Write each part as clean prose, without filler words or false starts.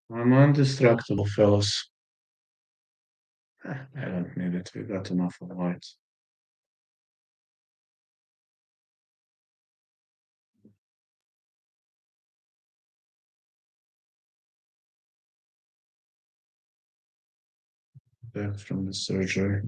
I'm undistractable, fellas. I don't need it. We got enough of light. Back from the surgery.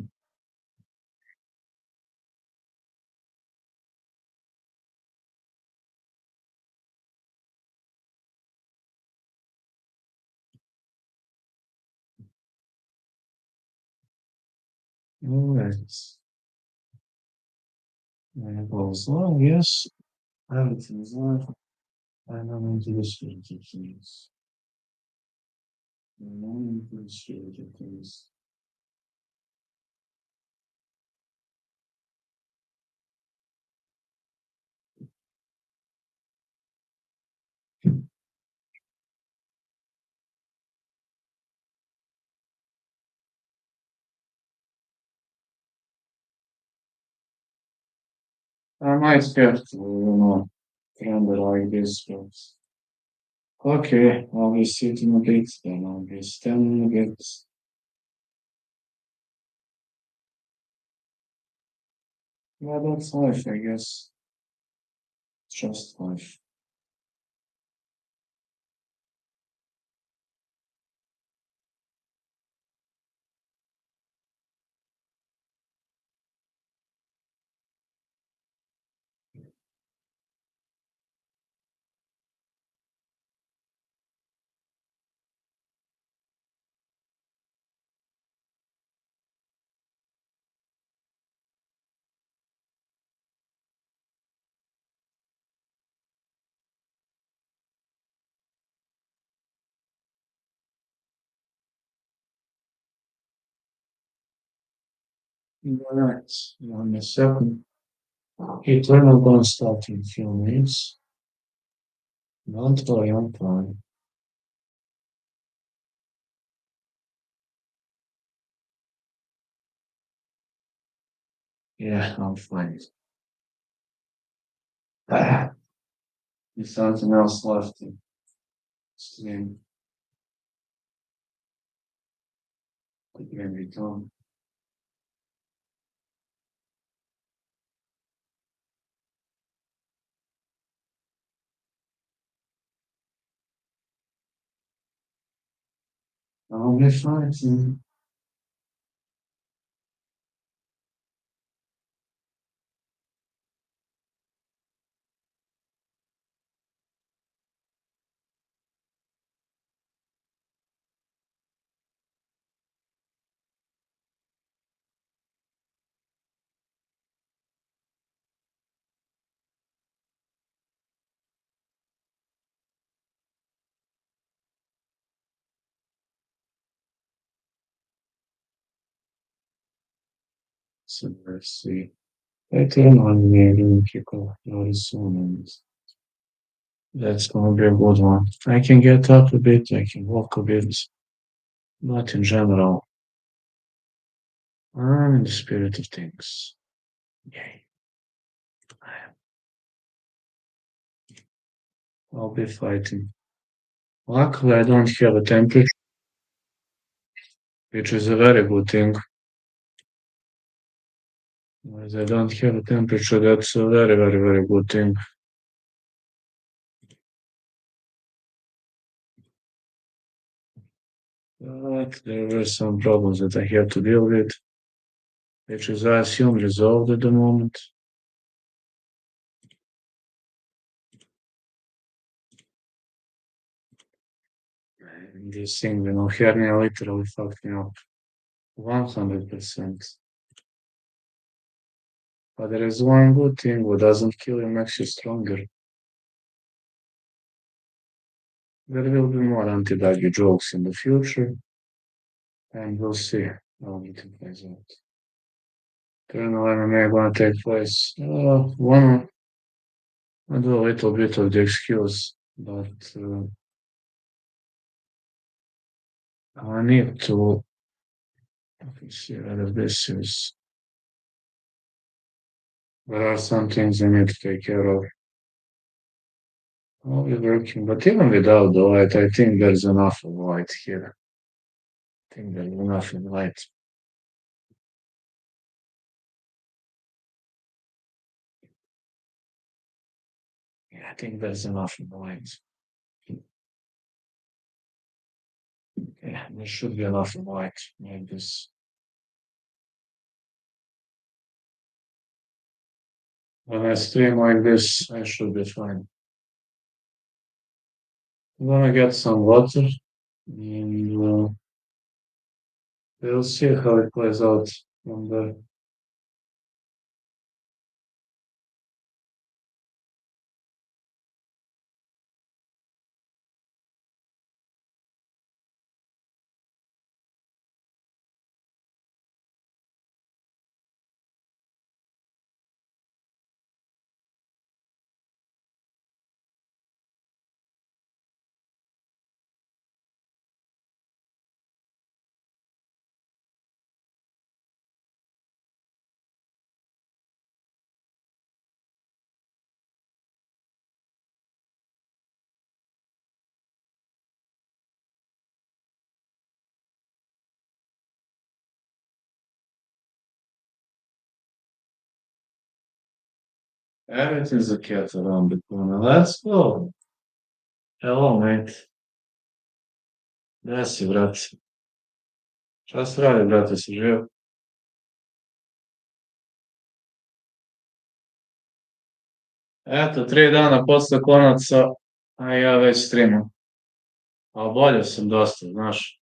All right. All's well, yes. Everything's well. And I'm into the spiritual things. And I'm into the spiritual things. I might have to, kind of like this, but okay, I'll be sitting a bit, then I'll be standing a bit. Yeah, that's life, I guess. It's just life. Right, on the second, eternal gonna start in a few minutes. Don't worry, I'm fine. Yeah, I'm fine. Ah, there's something else left in stream. Could maybe come. I'll be fine soon. So let's see. I turn on maybe people very soon, and that's gonna be a good one. I can get up a bit, I can walk a bit, but in general, I'm in the spirit of things. Yay. I'll be fighting. Luckily, I don't have a temperature, which is a very good thing. As I don't have a temperature, that's a very, very, very good thing. But there were some problems that I had to deal with, which is, I assume, resolved at the moment. And this thing, hernia literally fucked me up 100%. But there is one good thing: what doesn't kill you makes you stronger. There will be more anti-doggy jokes in the future, and we'll see how it plays out. Eternal MMA gonna take place. One, I do a little bit of the excuse, but I need to see whether this is. There are some things I need to take care of. I'll be working, but even without the light, I think there's enough of light here. I think there's enough of light. Yeah, I think there's enough of light. Yeah, there should be enough of light. Like this. When I stream like this, I should be fine. I'm gonna get some water and we'll see how it plays out from there. Everything's a cat around the corner. Let's go. Hello, mate. Gde si, brate? Šta se radi, brate, si živ? Eto, 3 dana posle konaca, a ja već streamam. A bolje sam dosta, znaš.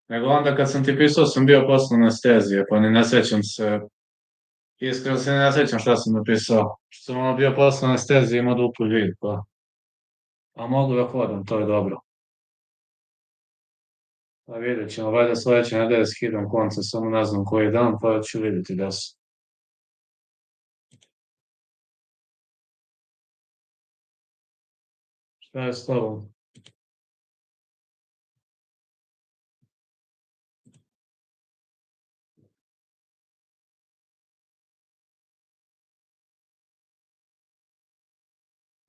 Nego onda kad sam ti pisao sam bio posle anestezije, pa ni ne sećam se, iskreno se ne sećam šta sam napisao. Što sam ono bio posle anestezije, imao dupli vid, pa. A mogu da hodam, to je dobro. Pa vidjet ćemo, valjda sledeće nedelje skidam konce, samo ne znam koji dan, pa ću vidjeti da se. Šta je s tobom?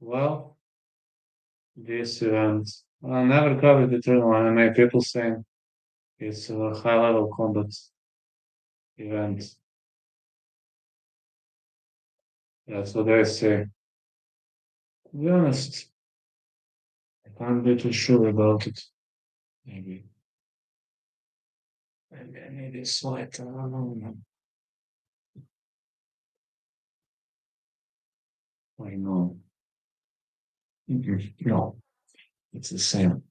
Well, this event, I never covered the tournament. MMA people saying it's a high level combat event. That's what they say. To be honest, I can't be too sure about it. Maybe. Maybe I need this light. I don't know. I know. No, it's the same.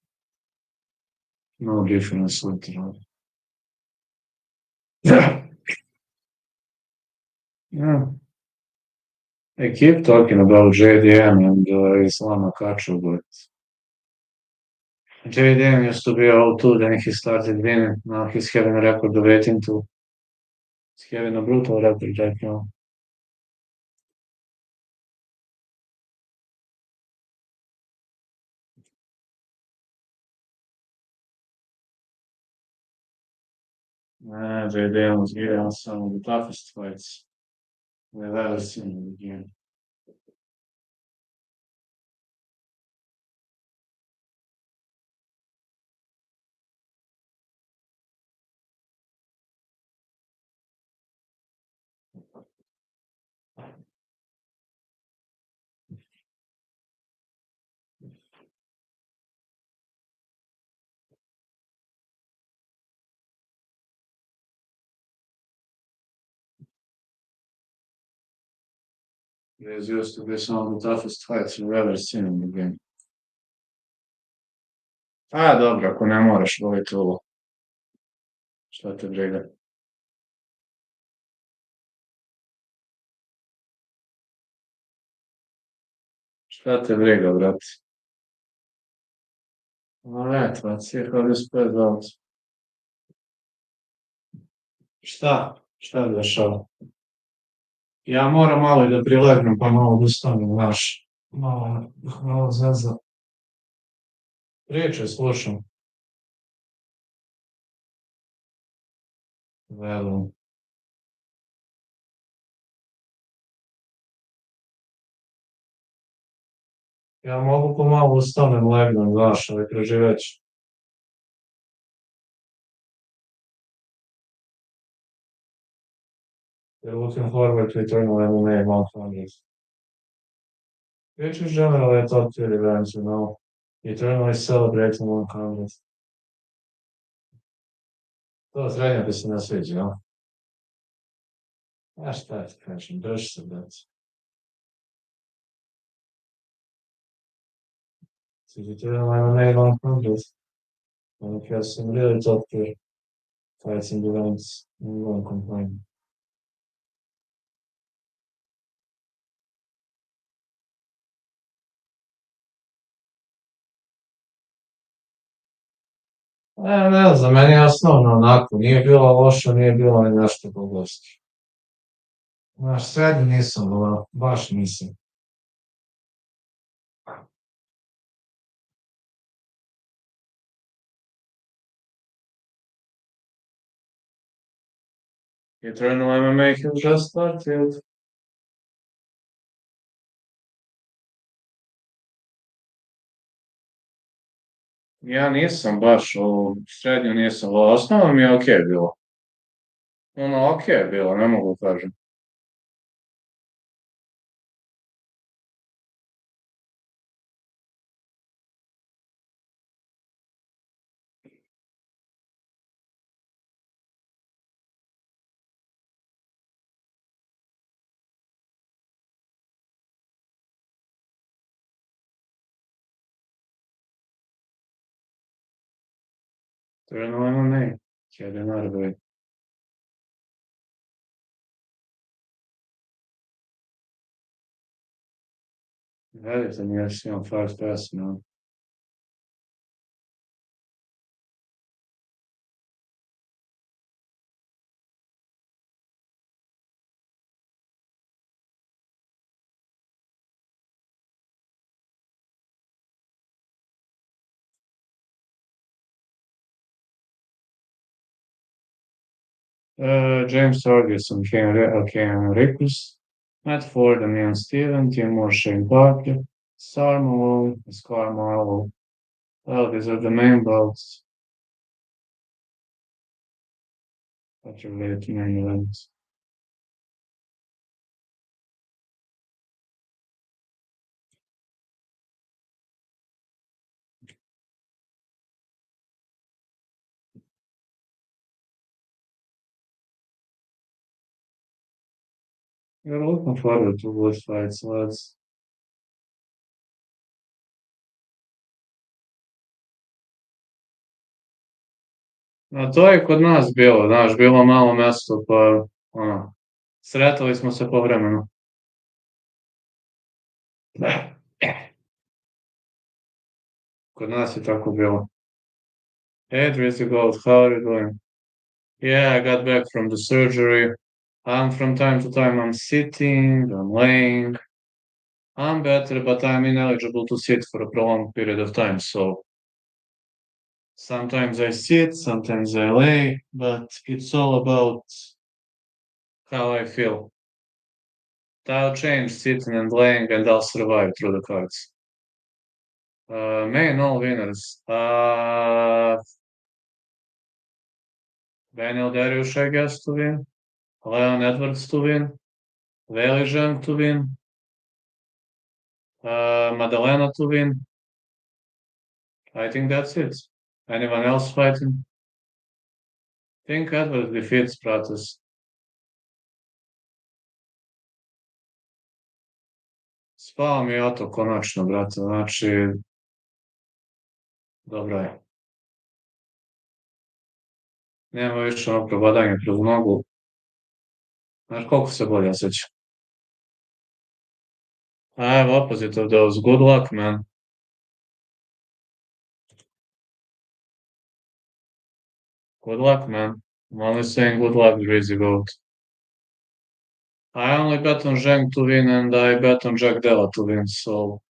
No difference literally. Yeah. Yeah. I keep talking about JDM and Islam Akachu, but JDM used to be 0-2, then he started winning. Now he's having a record of 18-2. He's having a brutal record right now. JDM was giving us some of the toughest fights we've ever seen in the game. These used to be some of the toughest fights we've ever seen in the game. A, dobro, ako ne moraš voliti ovo, šta te briga. Šta te briga, brate? Alright, let's see how this plays out. Šta? Šta je dešava? Ja moram malo i da prilegnem, pa malo da stanem, znaš. Malo zeza. Priče, slušam. Verujem. Ja mogu pomalo ustanem legnem, znaš, ali preživeći. You're looking forward to eternal MMA 100. Which is generally a top tier event, you know. Eternally celebrating 100. To srednja bi se ne sviđa, no? Ja šta ti kažem, drži se, brate. Eternal MMA 100. Like, has some really top tier fighting events. You won't complain. Ne znam, meni je osnovno onako, nije bilo loše, nije bilo ni nešto pogosti. Znaš, srednji nisam, baš nisam. Eternal MMA has just started. Ja nisam baš u srednju nisam, osnovno mi je okej bilo. Ono, okej je bilo, ne mogu kažem. Eternal MMA, 1000 narod. Verujte mi, ja još imam fast pass, no. James Ferguson, Ken Rickus, Matt Ford, Damian Steven, Timur Shane Parker, Sarmo, Scar. Well, these are the main belts that are related to main events. You're looking forward to good fights, lads. A to je kod nas bilo, znaš, bilo malo mesto, pa, ono, sretali smo se povremeno. Kod nas je tako bilo. Hey, Drizzy Gold, how are you doing? Yeah, I got back from the surgery. From time to time, I'm sitting, I'm laying. I'm better, but I'm ineligible to sit for a prolonged period of time, so sometimes I sit, sometimes I lay, but it's all about how I feel. I'll change sitting and laying, and I'll survive through the cards. Main all winners. Daniel Dariush, I guess, to win. Leon Edwards to win. Weili Zhang to win. Madalena to win. I think that's it. Anyone else fighting? Think Edwards defeats Pratis. Spao mi je Oto konačno, brate, znači, dobro je. Nema više ono probadanje kroz nogu. Znaš koliko se bolje osjeća. I have opposite of those. Good luck, man. Good luck, man. I'm only saying good luck, Greasy Goat. I only bet on Zheng to win and I bet on Jack Della to win, so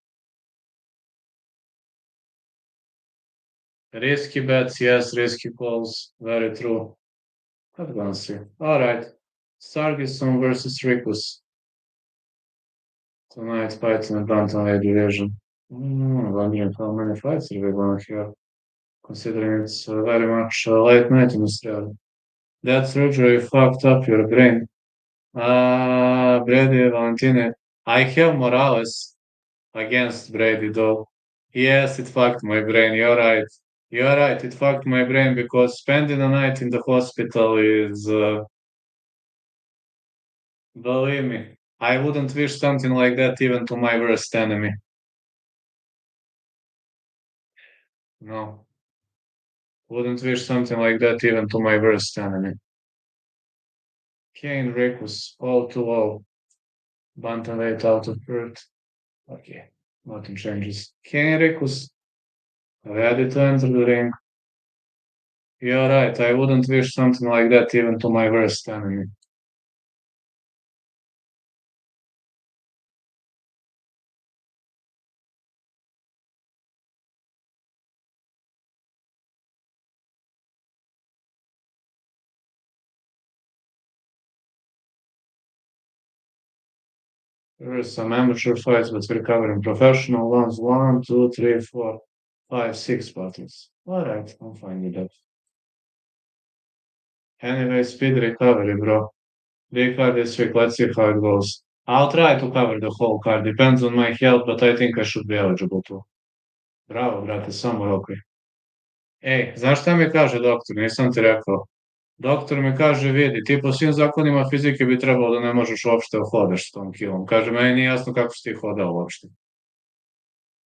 risky bets, yes, risky calls, very true. I'm gonna see. Alright. Stargison versus Rikus. Tonight fights in the Bantamweight division. Wondering how many fights are we gonna have, considering it's very much late night in Australia. That surgery fucked up your brain. Brady Valentine. I have Morales against Brady though. Yes, it fucked my brain. You're right. You're right. It fucked my brain because spending a night in the hospital is, believe me, I wouldn't wish something like that even to my worst enemy. No, wouldn't wish something like that even to my worst enemy. Kane Rick was all too low. Bantamweight out of Perth. Okay, nothing changes. Kane Rick was ready to enter the ring. You're right. I wouldn't wish something like that even to my worst enemy. There are some amateur fights, but we're covering professional ones. One, two, three, four, five, six battles. All right, I'm fine with that. Anyway, speed recovery, bro. Big card this week. Let's see how it goes. I'll try to cover the whole card. Depends on my health, but I think I should be eligible to. Bravo, brate, samo rokaj. Ej, znaš šta mi kaže doktor? Nisam ti rekao. Doktor mi kaže, vidi, ti po svim zakonima fizike bi trebalo da ne možeš uopšte da hodaš s tom kilom. Kaže, meni nije jasno kako si ti hodao uopšte.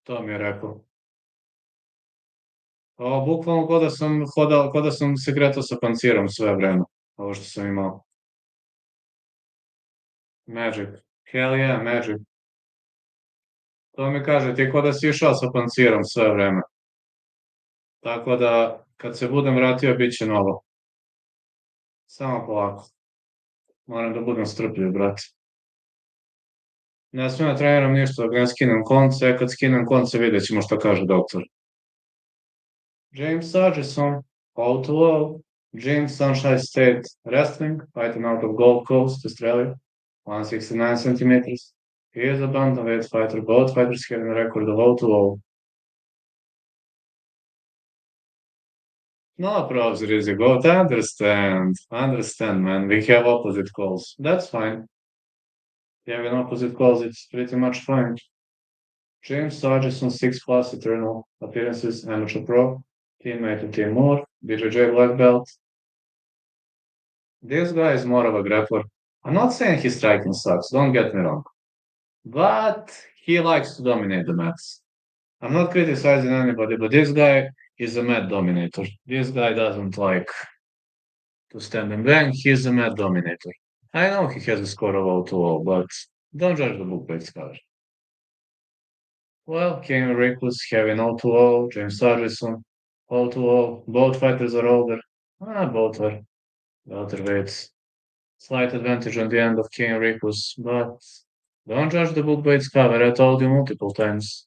To mi je rekao. Bukvalno ko da sam hodao, ko da sam se kretao sa pancirom sve vreme. Ovo što sam imao. Magic. Hell yeah, magic. To mi kaže, ti ko da si išao sa pancirom sve vreme. Tako da, kad se budem vratio, bit će novo. Samo polako. Moram da budem strpljiv, brate. Ne smijem da treniram ništa dok ne skinem konce, kad skinem konce vidjet ćemo što kaže doktor. James Sargison, all to all. James Sunshine State Wrestling, fighting out of Gold Coast, Australia, 169 centimeters. He is a bantamweight fighter. Both fighters have a record of all to all. No pros, Rizzy. Both understand. Understand, man. We have opposite calls. That's fine. Having opposite calls, it's pretty much fine. James Sargison, 6 plus eternal appearances, amateur pro, teammate of Tim Moore, BJJ black belt. This guy is more of a grappler. I'm not saying his striking sucks, don't get me wrong, but he likes to dominate the mats. I'm not criticizing anybody, but this guy is a mat dominator. This guy doesn't like to stand and bang, he's a mat dominator. I know he has a score of 0-0, but don't judge the book by its cover. Well, Kane Reckless having 0-0, James Sargison 0-0. Both fighters are older. Both are welterweights. Slight advantage on the end of Kane Reckless, but don't judge the book by its cover. I told you multiple times.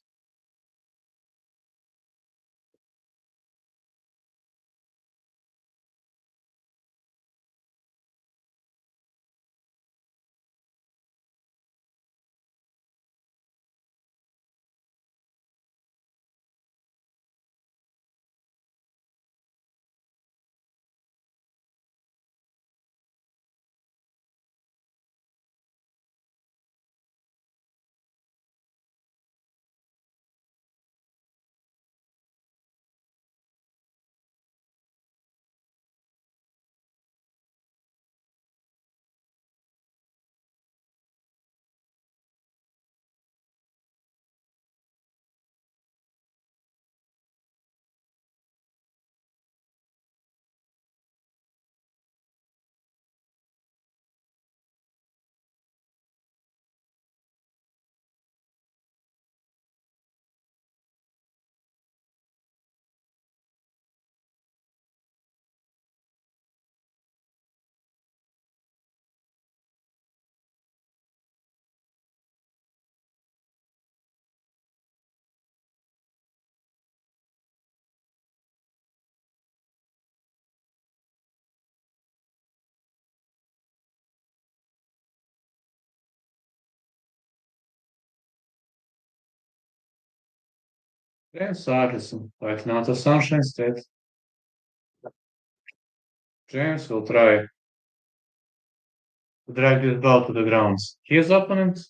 James Sargison fighting out of Sunshine State. James will try to drag this belt to the ground. His opponent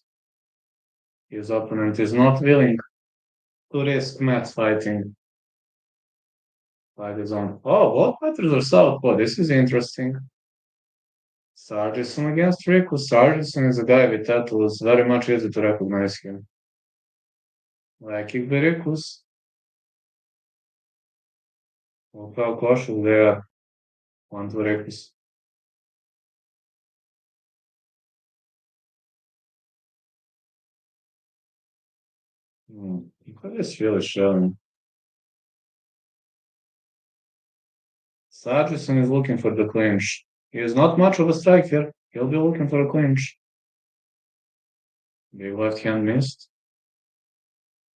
is not willing to risk mat fighting by his own. Oh, both fighters are southpaw. This is interesting. Sargison against Riku. Sargison is a guy with tattoos. Very much easy to recognize him. Like kick by Rikus. Kao košu there. One to Rikus. What is really showing? Sargison is looking for the clinch. He is not much of a striker. He'll be looking for a clinch. Big left hand missed.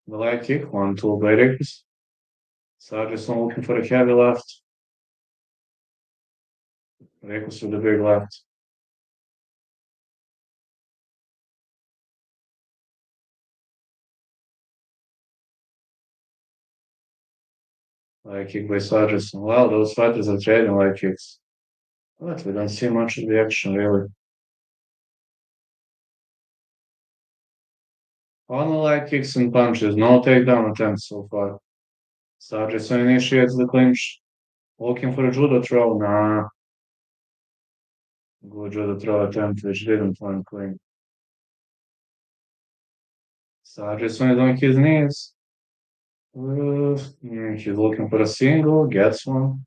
The leg kick, 1-2 by Rikus. Sargison looking for a heavy left. Rikus with the big left. Leg kick by Sargison. Wow, those fighters are trading leg kicks. But we don't see much of the action really. Only leg kicks and punches, no takedown attempts so far. Sargison initiates the clinch. Looking for a judo throw. Nah. Good judo throw attempt which didn't land clean. Sargison is on his knees. He's looking for a single, gets one.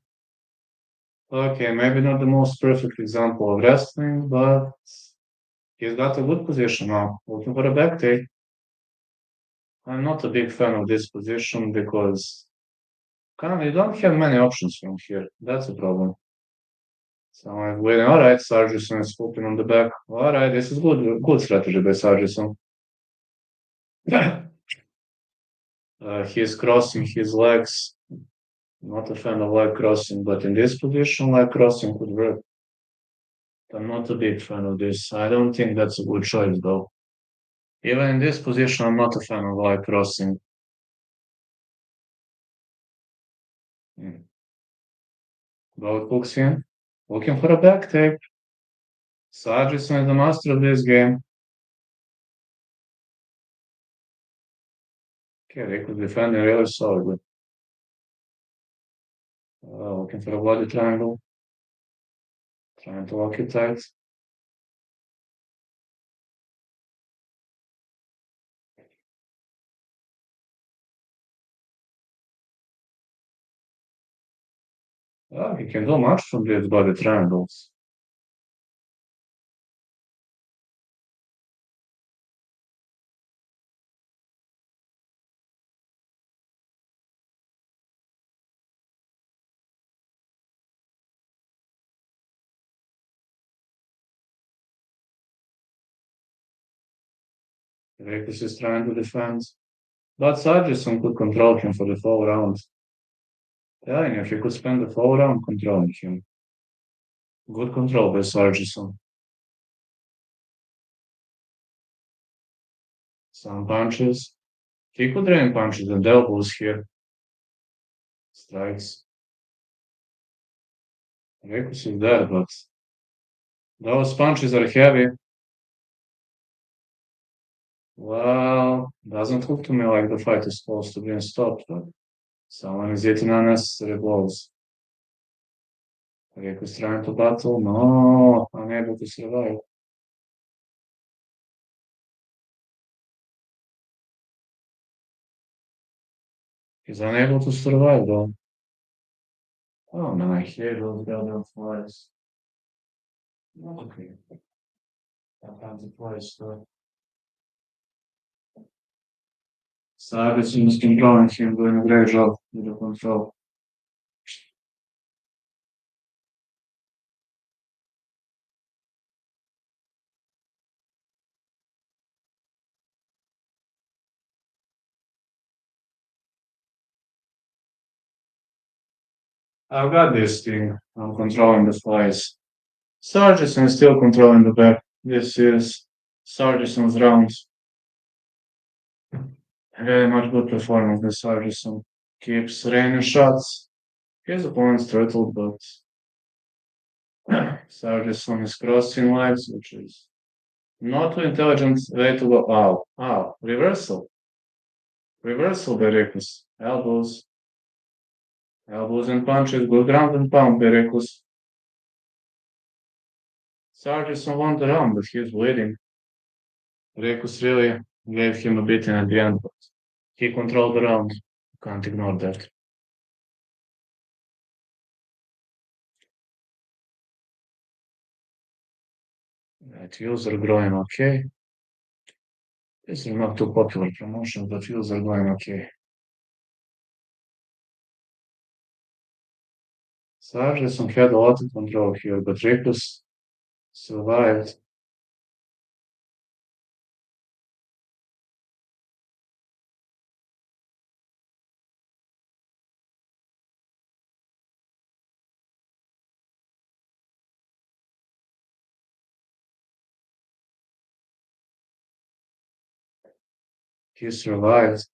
Okay, maybe not the most perfect example of wrestling, but he's got a good position now. Looking for a back take. I'm not a big fan of this position because you don't have many options from here. That's a problem. So I'm waiting. All right, Sargison is flipping on the back. All right, this is good strategy by Sargison. He's crossing his legs. Not a fan of leg crossing, but in this position, leg crossing could work. I'm not a big fan of this. I don't think that's a good choice, though. Even in this position, I'm not a fan of leg crossing. Both hooks in. Looking for a back take. Sargison is the master of this game. Okay, they could defend it really solidly. Looking for a body triangle. Trying to lock it tight. He can do much from these body triangles. Rikus is trying to defend. But Sargison could control him for the full round. Telling you, if he could spend the full round controlling him. Good control by Sargison. Some punches. He could drain punches and elbows here. Strikes. Rikus is there, but those punches are heavy. Well, doesn't look to me like the fight is supposed to be stopped, but someone is hitting unnecessary blows. Rikus trying to battle. No, unable to survive. He's unable to survive though. Oh man, I hate those goddamn flies. Okay. That has a flies though. Sargison is controlling him, doing a great job with the control. I've got this thing. I'm controlling the flies. Sargison is still controlling the back. This is Sargison's round. Very much good performance by Sargison. Keeps raining shots. His opponent's turtle, but Sargison is crossing lights, which is not too intelligent way to go. Ow, ow, reversal. Reversal by Reckless. Elbows. Elbows and punches. Good ground and pound by Reckless. Sargison won the round, but he's bleeding. Reckless really gave him a beating at the end, but he controlled the round. Can't ignore that. Right, user growing okay. This is not too popular promotion, but user going okay. Sargison had a lot of control here, but Reckless survived. He survived.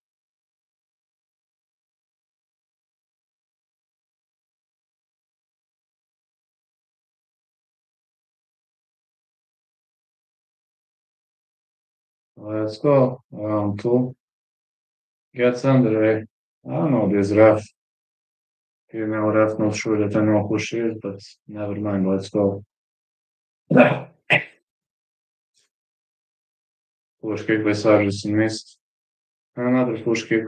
Let's go. Round two. Gets underway. I don't know this ref. Female ref, not sure that I know who she is, but never mind. Let's go. Push kick by Sargison missed. Another push kick.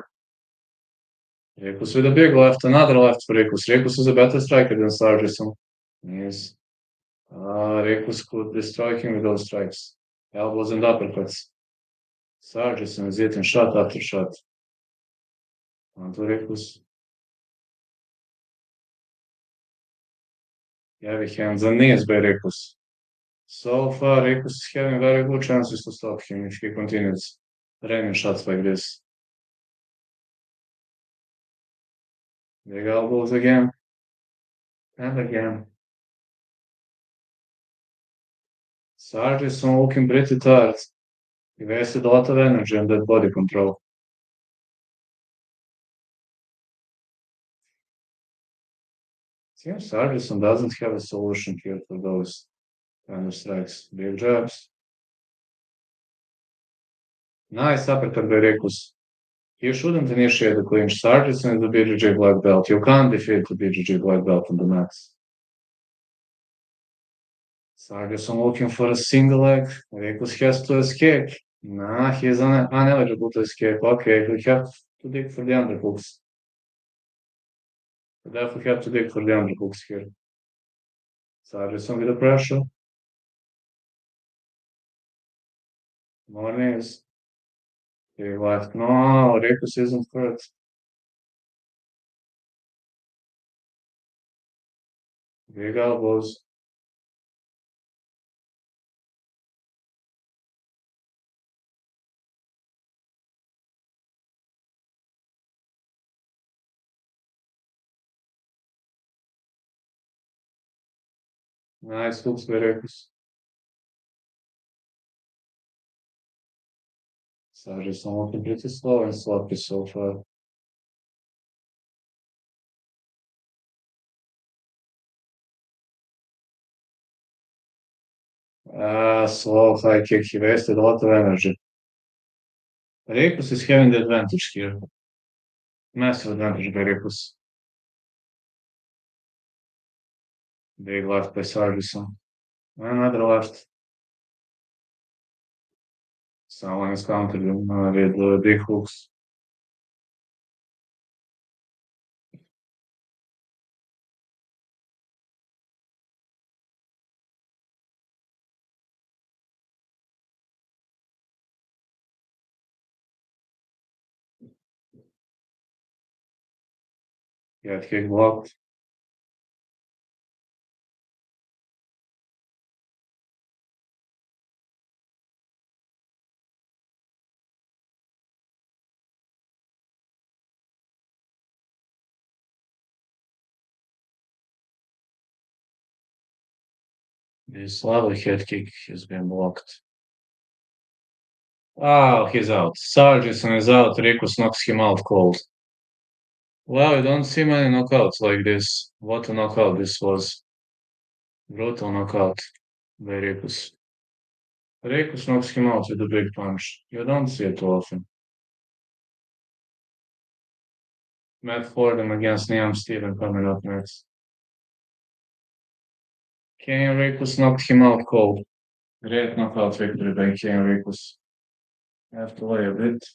Rikus with a big left, another left for Rikus. Rikus is a better striker than Sargison. Yes. Rikus could destroy him with those strikes. Elbows and uppercuts. Sargison is hitting shot after shot. Onto Rikus. Heavy hands and knees by Rikus. So far, Rikus is having very good chances to stop him if he continues raining shots like this. Big elbows again. And again. Sargison looking pretty tired. He wasted a lot of energy on that body control. Seems Sargison doesn't have a solution here for those kind of strikes. Big jabs. Nice uppercut by Rikus. You shouldn't initiate the clinch. Sargison is the BJJ black belt. You can't defeat the BJJ black belt on the max. Sargison looking for a single leg. Rikus has to escape. Nah, he's uneligible to escape. Okay, we have to dig for the underhooks. We definitely have to dig for the underhooks here. Sargison with the pressure. More knees. He left. No, Rikus isn't hurt. Big elbows. Nice hooks by Rikus. Sargison looking pretty slow and sloppy so far. Slow high kick. He wasted a lot of energy. Rikus is having the advantage here. Massive advantage by Rikus. Big left by Sargison. Another left. Someone is countered him with big hooks. Get kick blocked. This lovely head kick has been blocked. Oh, he's out. Sargison is out. Rikus knocks him out cold. Wow, you don't see many knockouts like this. What a knockout this was. Brutal knockout by Rikus. Rikus knocks him out with a big punch. You don't see it too often. Matt Fordham against Liam Steven coming up next. Kenny Rikus knocked him out cold. Great knockout victory by Kenny Rikus. I have to lay a bit.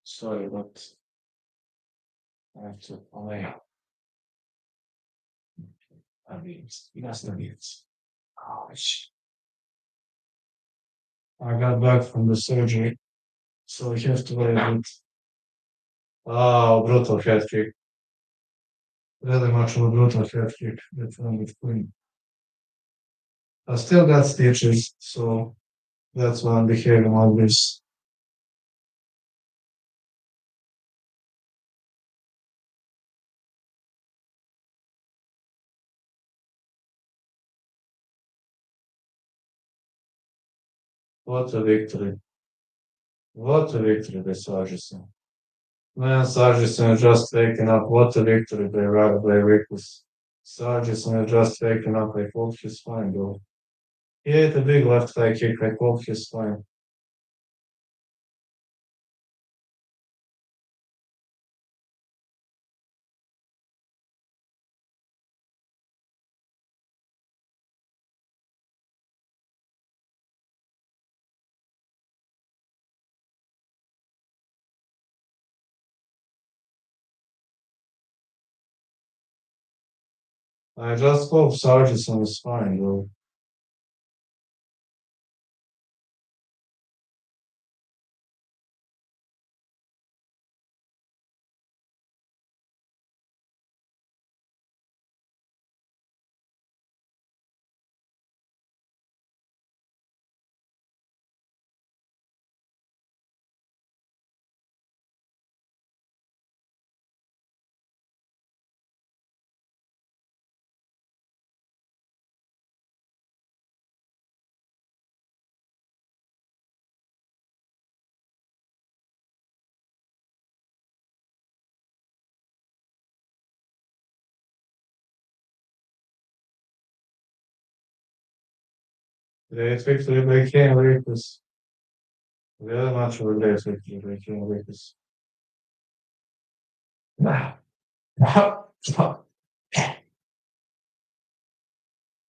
Sorry, but I have to lay a bit. That's the bit. Ouch. I got back from the surgery, so I have to lay a bit. Oh, brutal head kick. Really much of a brutal head kick. That one with Queen. I still got stitches, so that's why I'm behaving like this. What a victory. What a victory by Sargison. Man, Sargison is just taking up. What a victory by Rikus. Sargison is just taking up. I hope he's fine, though. He ate a big left high kick. I hope he's fine. I just hope Sargison is fine, though. Great victory by Ken Rikus. Very much of a great victory by Ken Rikus.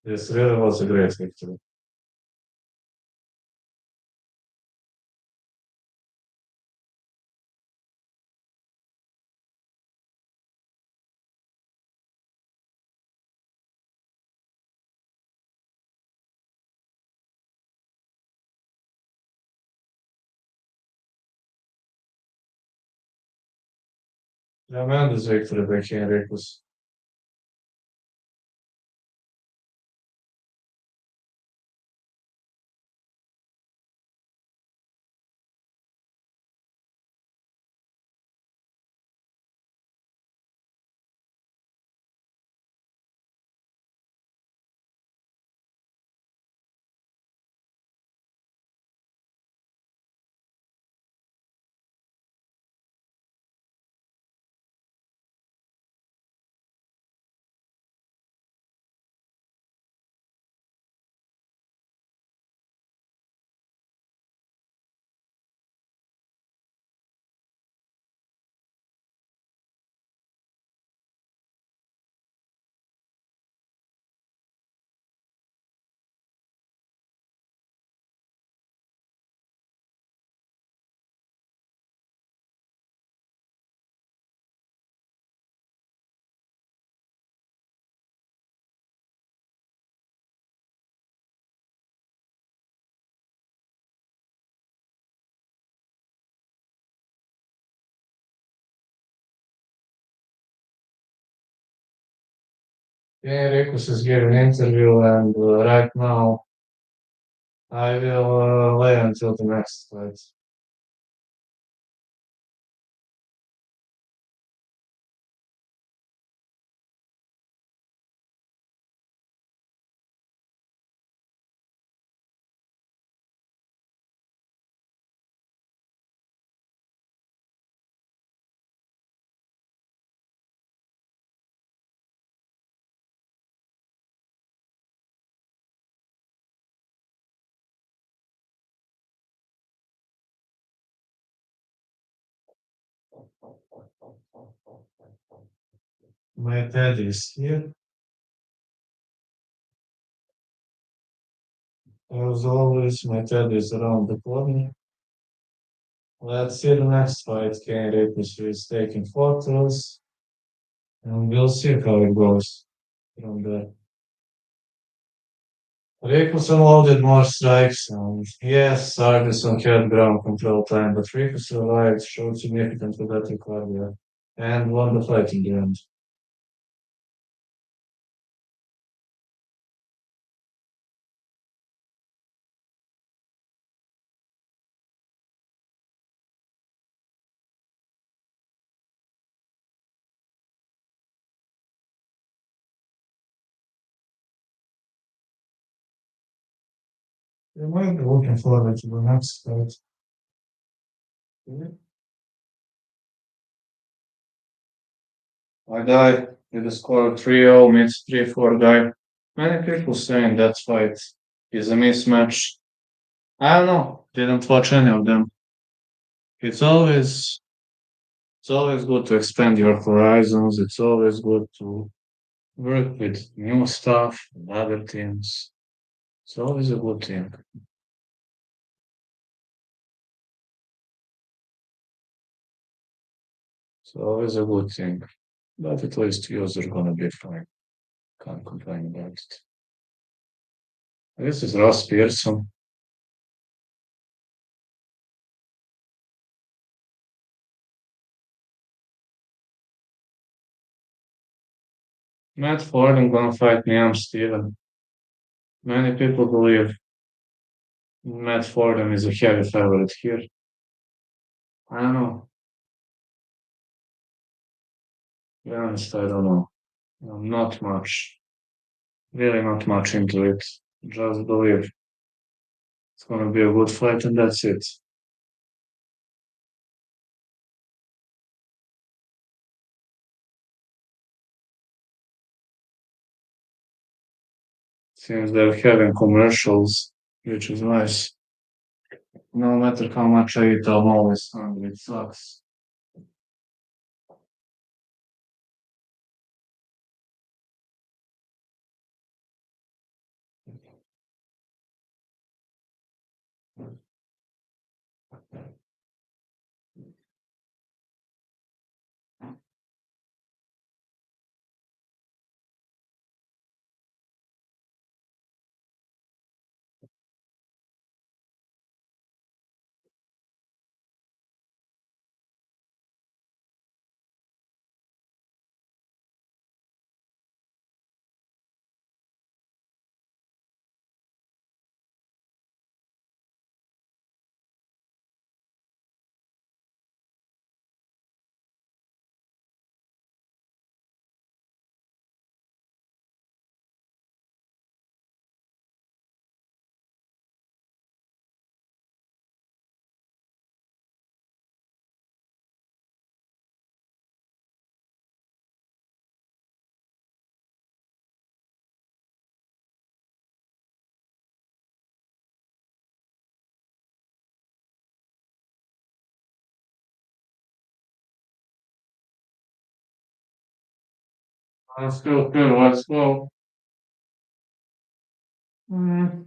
This really was a great victory. Tremendous victory by Ken Rikus. Ken Rikus is giving an interview, and right now I will lay until the next fight. My dad is here. As always, my dad is around the corner. Let's see the next fight. Candidate is taking photos, and we'll see how it goes from there. Rickerson loaded more strikes, and yes, Sargison had ground control time, but Rico survived, showed significantly better cardio, and won the fight in the end. We might be looking forward to the next fight. I die with a score of 3-0 meets 3-4 guy. Many people saying that fight is a mismatch. I don't know. Didn't watch any of them. It's always it's always good to expand your horizons. It's always good to work with new stuff and other teams. It's always a good thing. It's always a good thing. But at least yours are gonna be fine. Can't complain about it. This is Ross Pearson. Matt Ford gonna fight Liam Steven. Many people believe Matt Fordham is a heavy favorite here. I don't know. To be honest, I don't know. Not much. Really not much into it. Just believe it's gonna be a good fight and that's it. Seems they're having commercials, which is nice. No matter how much I eat, I'm always hungry. It sucks. Let's go, good. Let's go. Mm,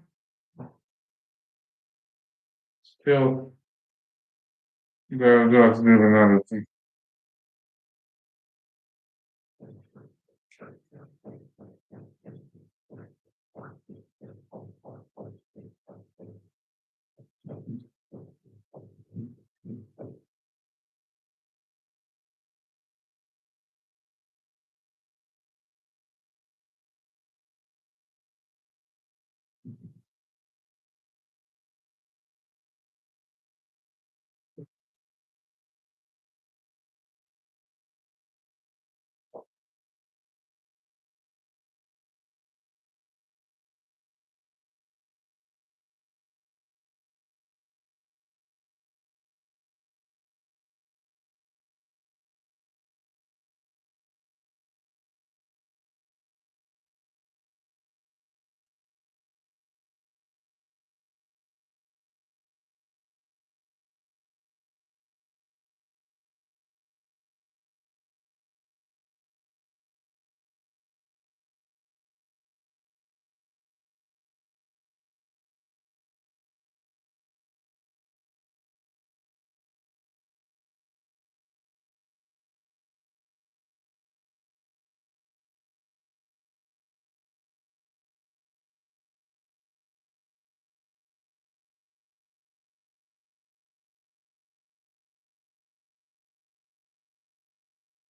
still, that's doing another thing.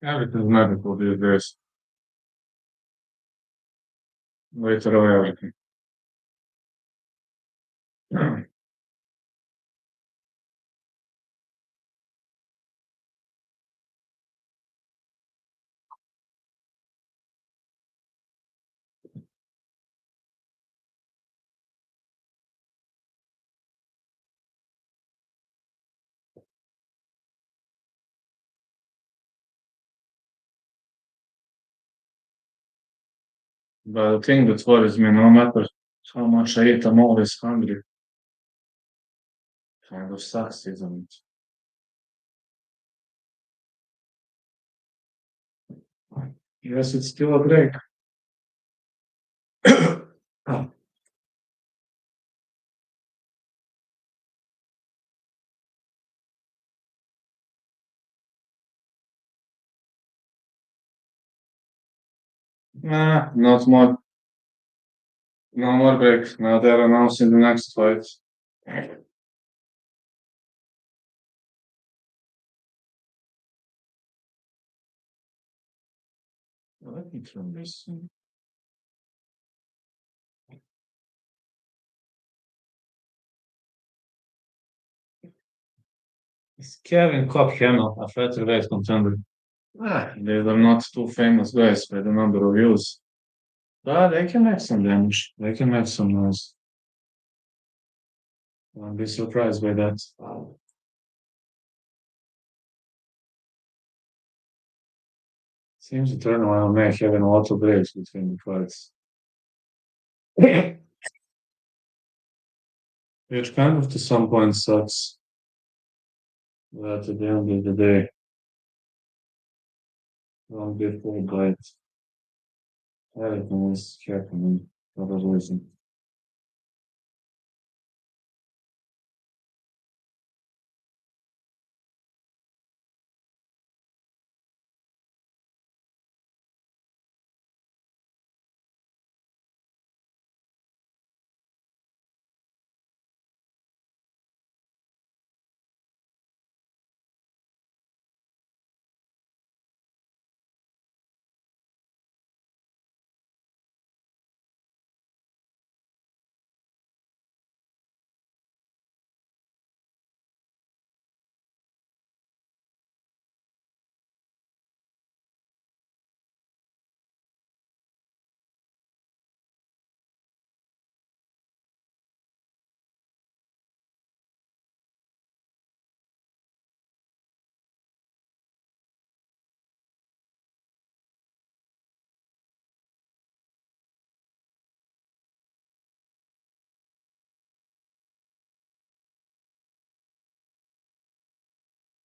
Everything's medical these days. Literally everything. But the thing that worries me, no matter how much I eat, I'm always hungry. Kind of sucks, isn't it? Yes, it's still a break. Nah, not more. No more break. Now they're announcing the next fight. Let me turn this. It's Kevin Kopcheno, a featherweight contender. They are not two famous guys by the number of views. But they can make some damage. They can make some noise. I'll be surprised by that. Seems Eternal MMA having a lot of breaks between the fights. Which kind of to some point sucks. But at the end of the day, don't get fooled by it. Everything is happening for a reason.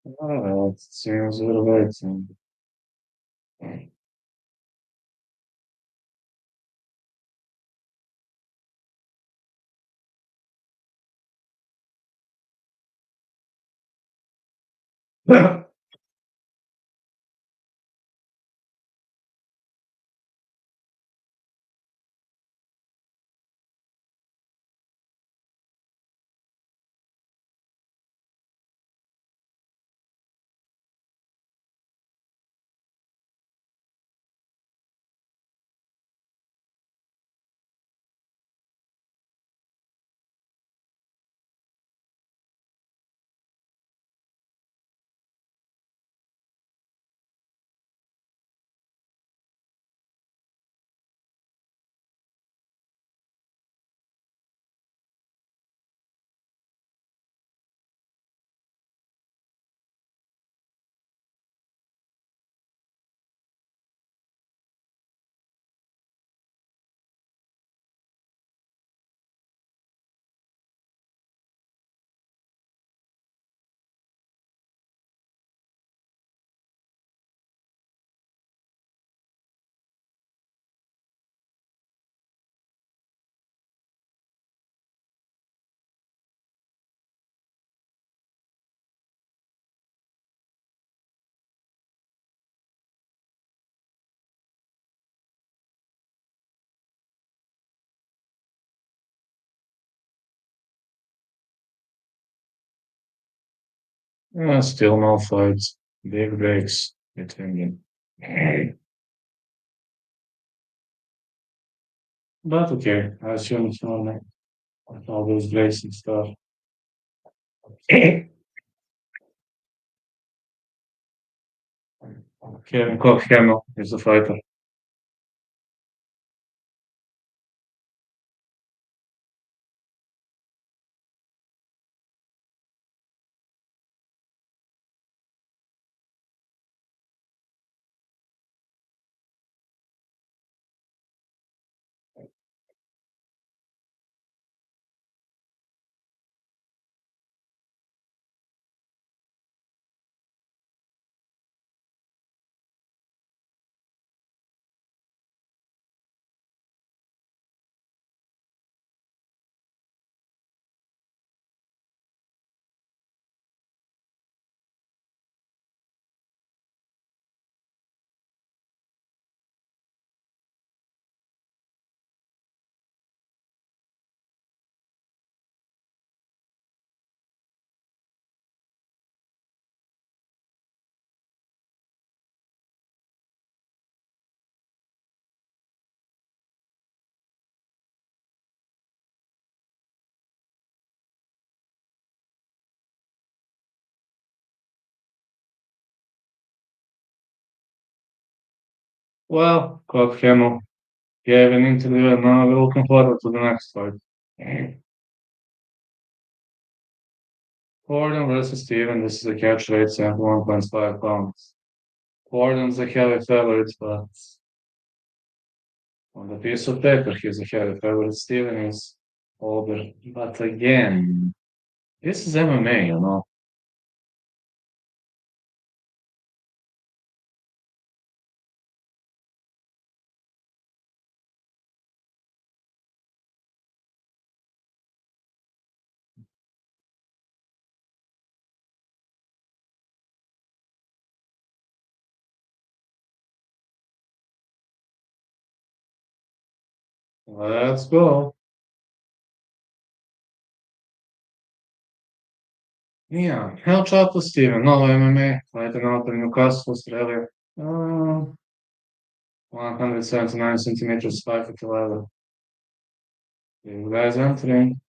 I don't know, it seems a little bit. Still no fights. Big breaks between them. But okay, I assume it's normal with all those breaks and stuff. Kevin Cook Hamill is the fighter. Well, Cook Hamill gave an interview and now we're looking forward to the next fight. Gordon versus Steven, this is a catch weight at 1.5 pounds. Gordon's a heavy favorite, but on the piece of paper, he's a heavy favorite. Steven is older. But again, this is MMA, you know. Let's go. Yeah, Hell Chop with Steven, no MMA, fighting out in Newcastle, Australia. 179 centimeters, 5'11". You guys entering.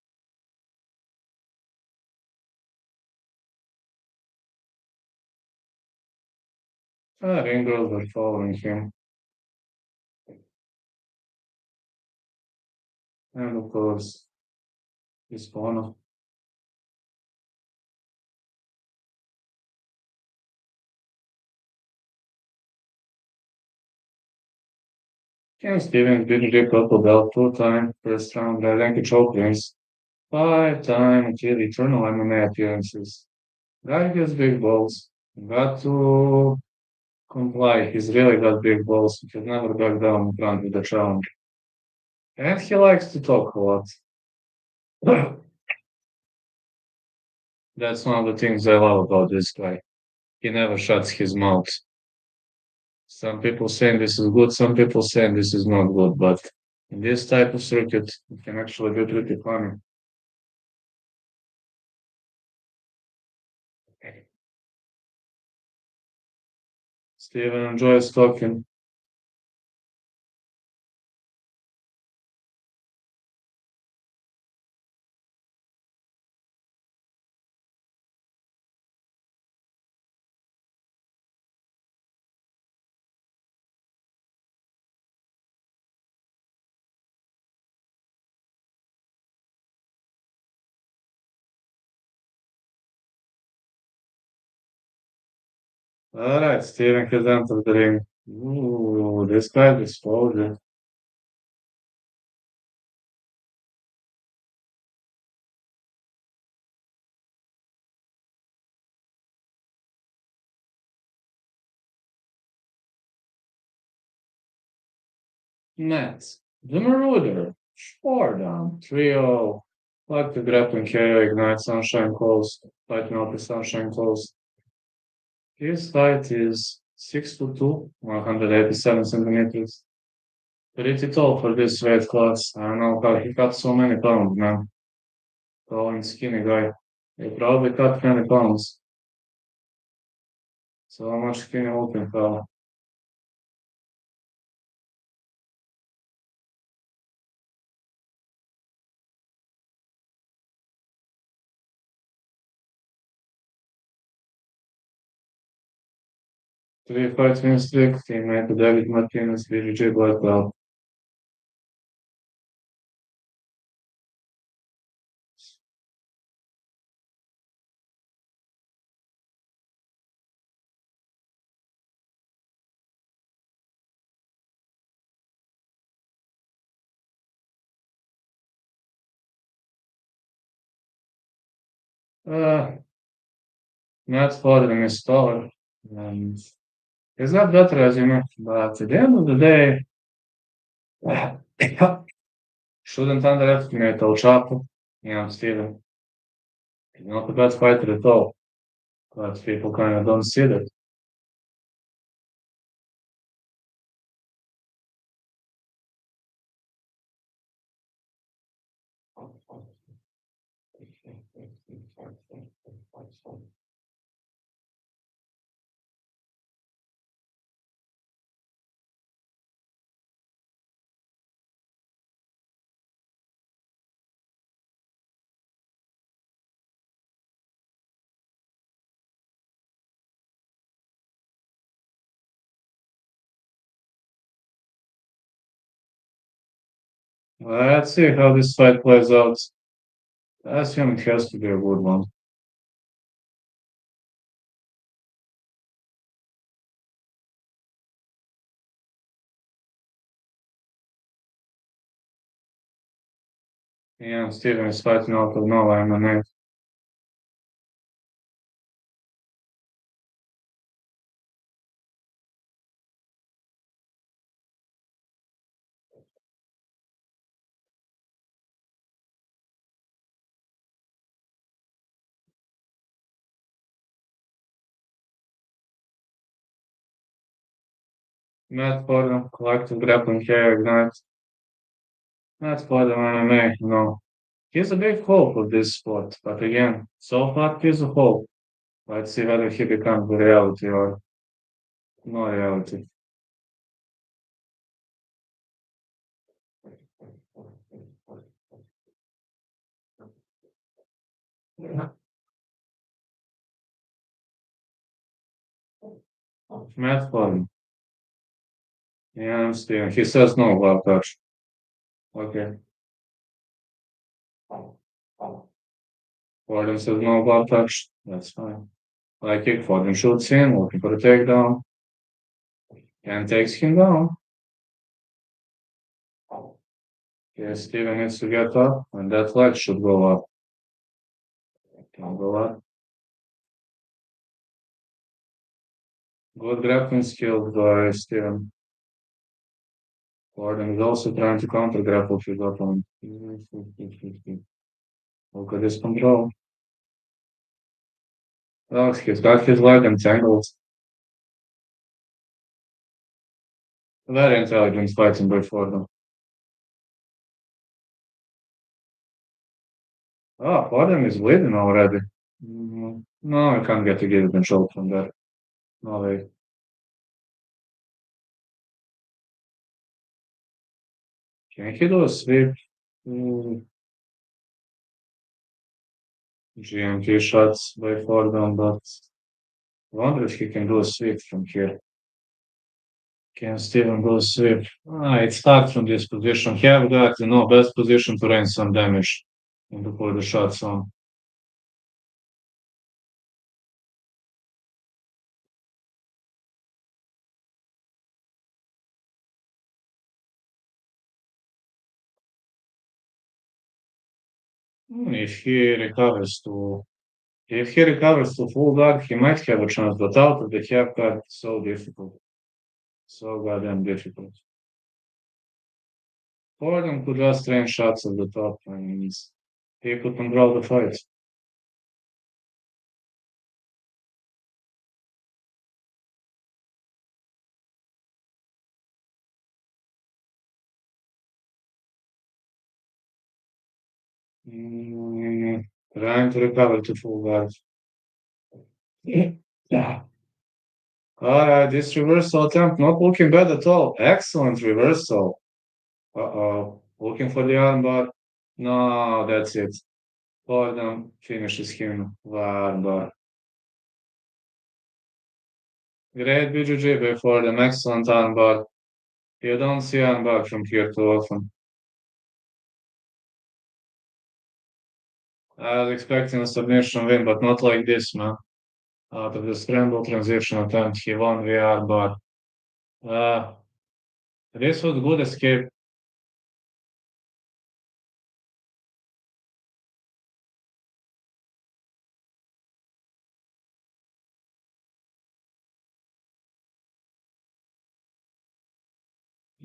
Ring girls are following him. And of course, his corner. Ken Stevens been Rick Purple Belt 2 time, first round Ranky choke wins, 5 time until eternal MMA appearances. Guy gets big balls. Got to comply. He's really got big balls. He can never back down in front with the challenge. And he likes to talk a lot. That's one of the things I love about this guy. He never shuts his mouth. Some people saying this is good, some people saying this is not good, but in this type of circuit, it can actually be pretty funny. Steven enjoys talking. All right, Steven has entered the ring. Ooh, this guy exploded. Matt, the Marauder, Showdown, Trio, like the grappling carrier, Ignite Sunshine Calls, fighting out the Sunshine Calls. His height is 6'2", 187 centimeters. Pretty tall for this weight class. I don't know how he cut so many pounds, man. Tall and skinny guy. He probably cut 20 pounds. So much skinny looking fella. Three fights win streak, teammate David Martinez, BJJ black belt. Uh, Matt Fordham is taller, and he's not better as you know, but at the end of the day, shouldn't underestimate El Chapo. Steven. He's not a bad fighter at all, but people kind of don't see that. Let's see how this fight plays out. I assume it has to be a good one. Steven is fighting out of nowhere, MMA. Matt Fordham, collective grappling care, ignite. Matt Fordham, MMA, no. He's a big hope of this sport, but again, so far he's a hope. Let's see whether he becomes the reality or no reality. Matt Fordham, Steven. He says no about touch. Okay. Fordham says no about touch. That's fine. Like kick, Fordham shoots in, looking for a takedown, and takes him down. Yes, Steven needs to get up, and that leg should go up. Can go up. Good grappling skills by Steven. Gordon is also trying to counter grapple his opponent. Look at this control. Oh, he's got his leg entangled. Very intelligent fighting by Fordham. Oh, Fordham is bleeding already. No, I can't get to get control from that. No way. Can he do a sweep? Mm, GMT shots by Fordham, but I wonder if he can do a sweep from here. Can Steven go sweep? It's hard from this position. Have got, best position to rain some damage and to put the shots on. If he recovers to If he recovers to full guard, he might have a chance, but out of the half guard, so difficult. So goddamn difficult. Gordon could just train shots at the top and he could control the fight. Mm, Trying to recover to full guard. Yeah. Alright, this reversal attempt not looking bad at all. Excellent reversal. Uh-oh. Looking for the armbar. No, that's it. Gordon finishes him. Armbar. Great BJJ before them, excellent armbar. You don't see armbar from here too often. I was expecting a submission win, but not like this, man. Out of the scramble transition attempt, he won via armbar. Uh, this was good escape.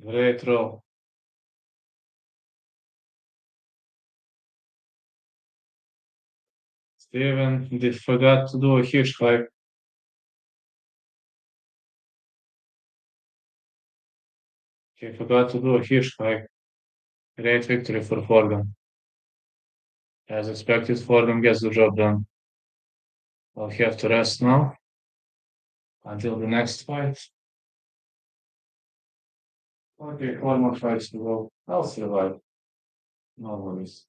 Great roll. Steven forgot to do a huge hike. He forgot to do a huge hike. Great victory for Fordham. As expected, Fordham gets the job done. I'll have to rest now until the next fight. Okay, one more fight to go. I'll survive. No worries.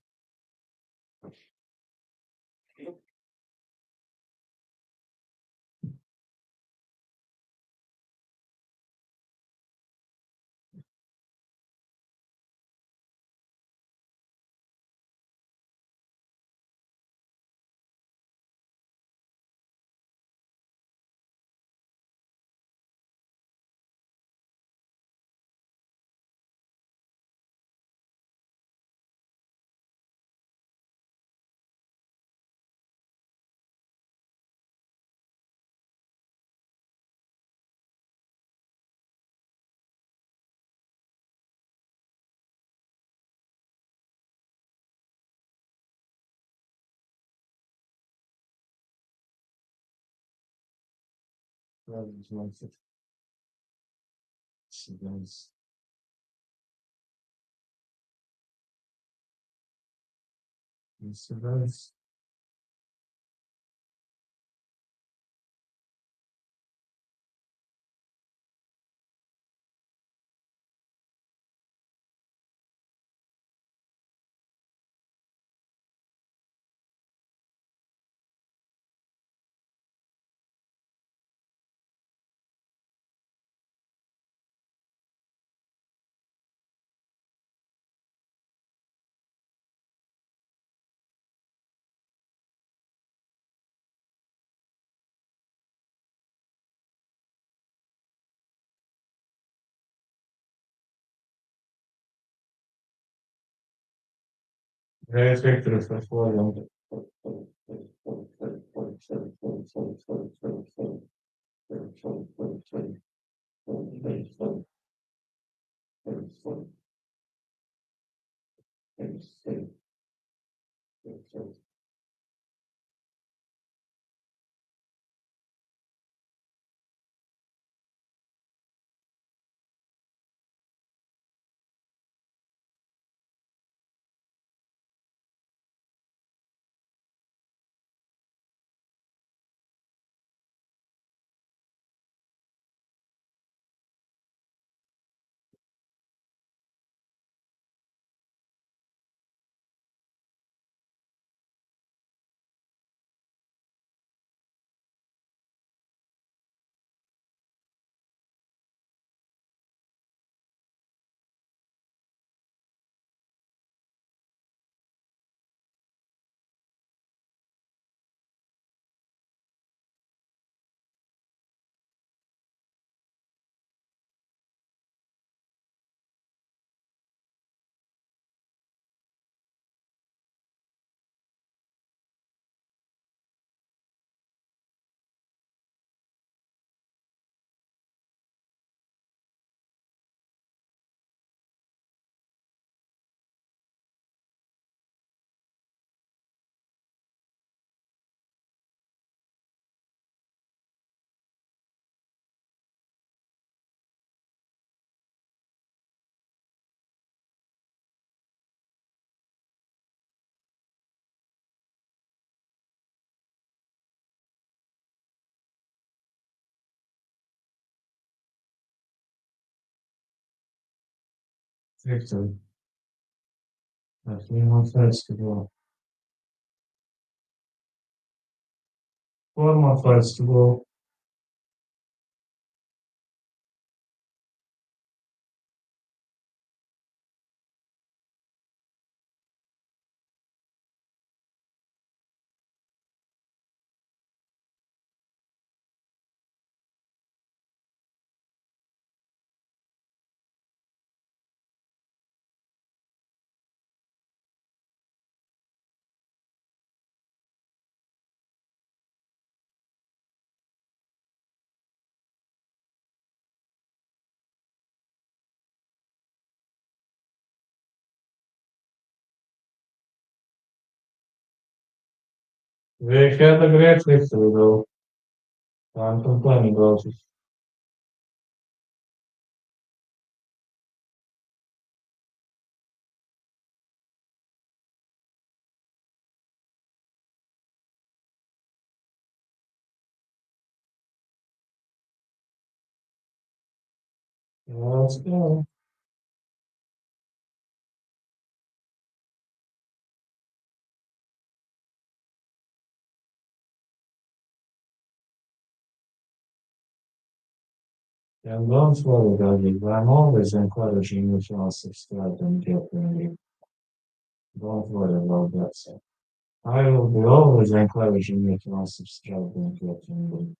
Great victory for Fordham. Victory. 3 more fights to go. 4 more fights to go. They had a great history though. I'm complaining about it. Let's go. And don't worry, David. I'm always encouraging you to subscribe and get ready. Don't worry about that. Sir. I will be always encouraging you to subscribe and get ready.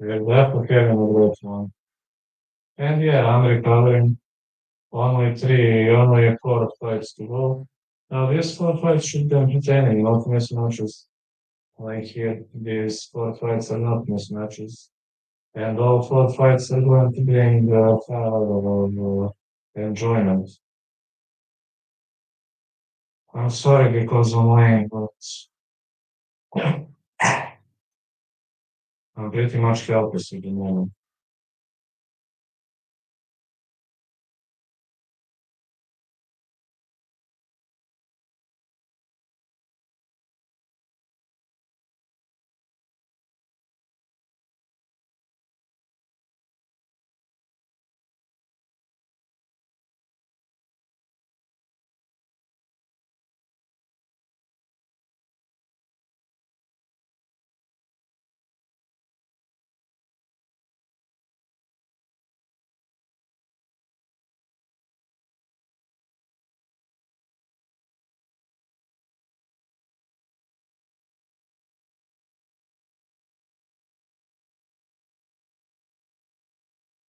We're definitely having a great one. And yeah, I'm recovering. Only four fights to go. Now, these four fights should be entertaining, not mismatches. Like here, these four fights are not mismatches. And all four fights are going to be in the favor of enjoyment. I'm sorry because I'm lame, but I'm pretty much helpless at the moment.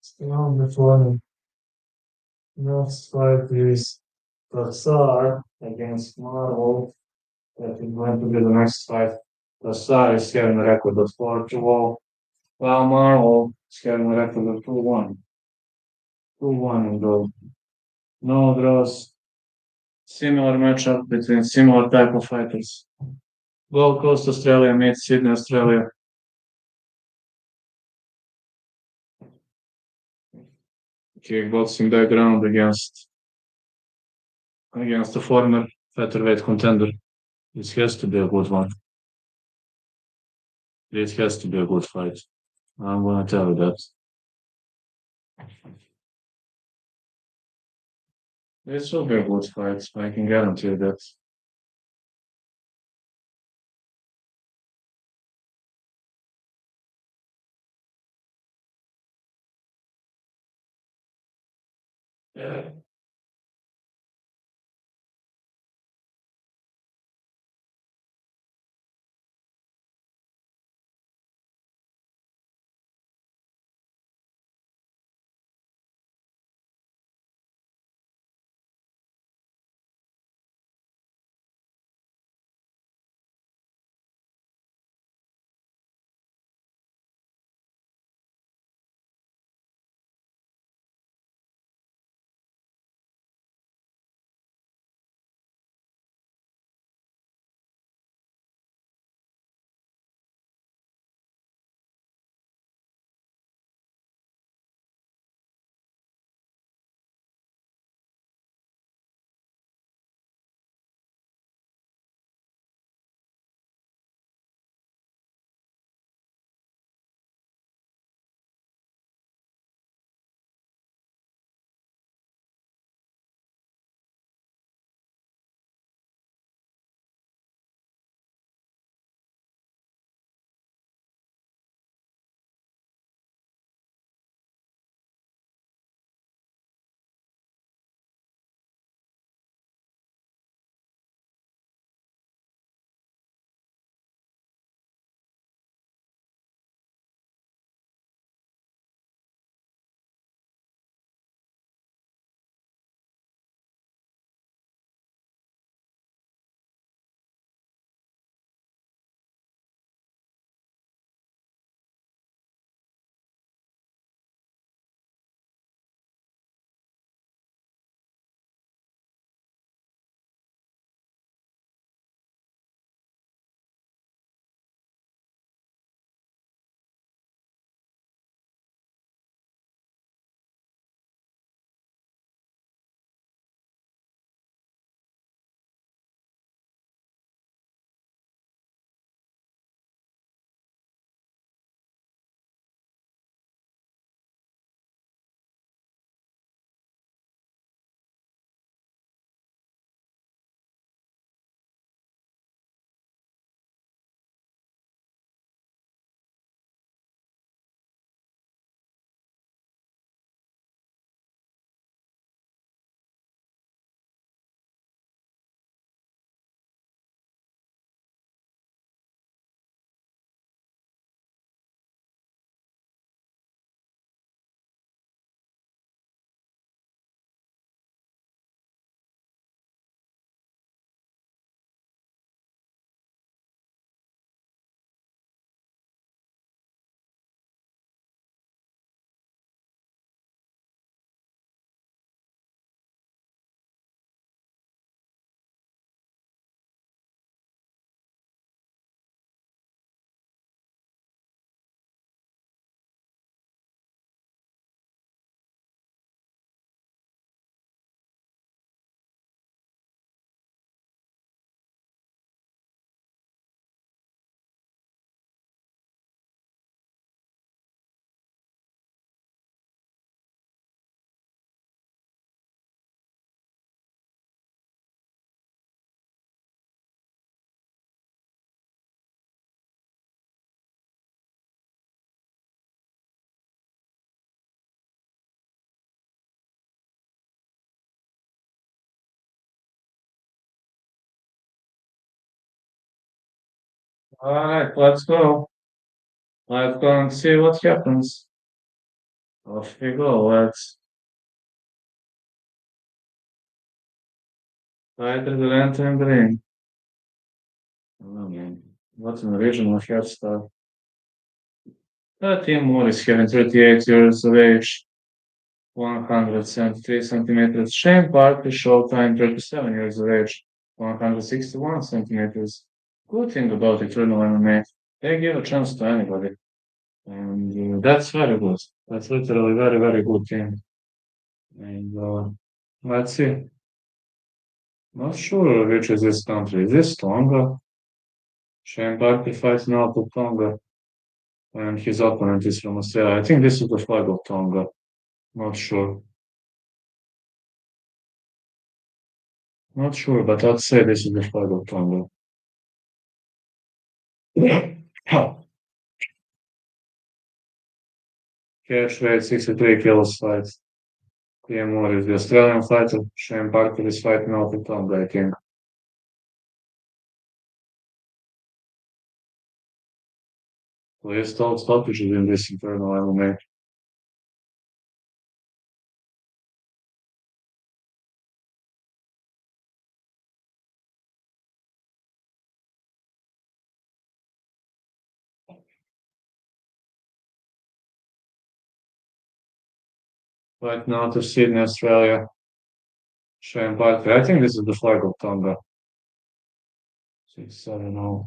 Still, before the next fight is Tassar against Marvel. That is going to be the next fight. Tassar is having a record of 4-2, while Marvel is having a record of 2-1. 2-1 in gold. No draws. Similar matchup between similar type of fighters. Gold Coast Australia meets Sydney Australia. Kickboxing background against a former featherweight contender. This has to be a good one. It has to be a good fight. I'm gonna tell you that. This will be a good fight. I can guarantee you that. Yeah. All right, let's go. Let's go and see what happens. Off we go. Let's fight to the enter in the ring. Oh man, what an original hairstyle. Tim Moore is having 38 years of age, 173 centimeters. Shane Parker, Showtime, 37 years of age, 161 centimeters. Good thing about Eternal MMA, they give a chance to anybody. And that's very good. That's literally very, very good team. And let's see. Not sure which is this country. Is this Tonga? Shane Parker fights now to Tonga, and his opponent is from Australia. I think this is the flag of Tonga. Not sure. Not sure, but I'd say this is the flag of Tonga. Catch weight 63 kilos fights. Liam Moore is the Australian fighter. Shane Parker is fighting out of Tonga, I think. Please told stoppages in this internal MMA. Right now to Sydney, Australia. Shane Parker. I think this is the flag of Tonga. 670.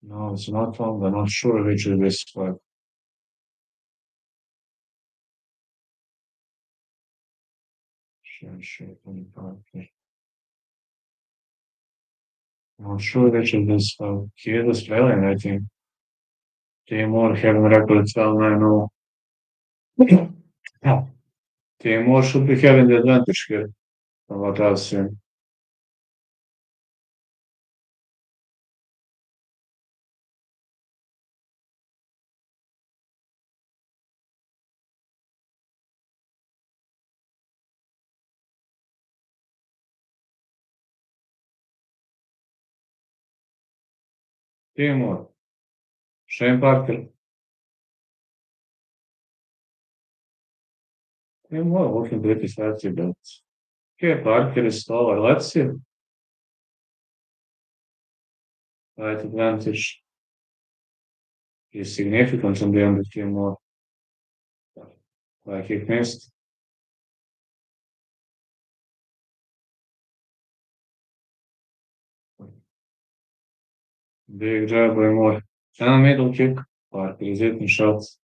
No, it's not Tonga. Not sure which is this flag. Shane Parker. Not sure which is this flag. He is Australian, I think. Timor having record 12-9-0. Timor should be having the advantage here, from what I've seen. Timor. Shane Parker. Timor looking pretty fancy, but okay, Parker is taller. Let's see. Right advantage is significant on the end of Timor. Like he missed. Big jab by Moore. And a middle kick. Parker is hitting shots.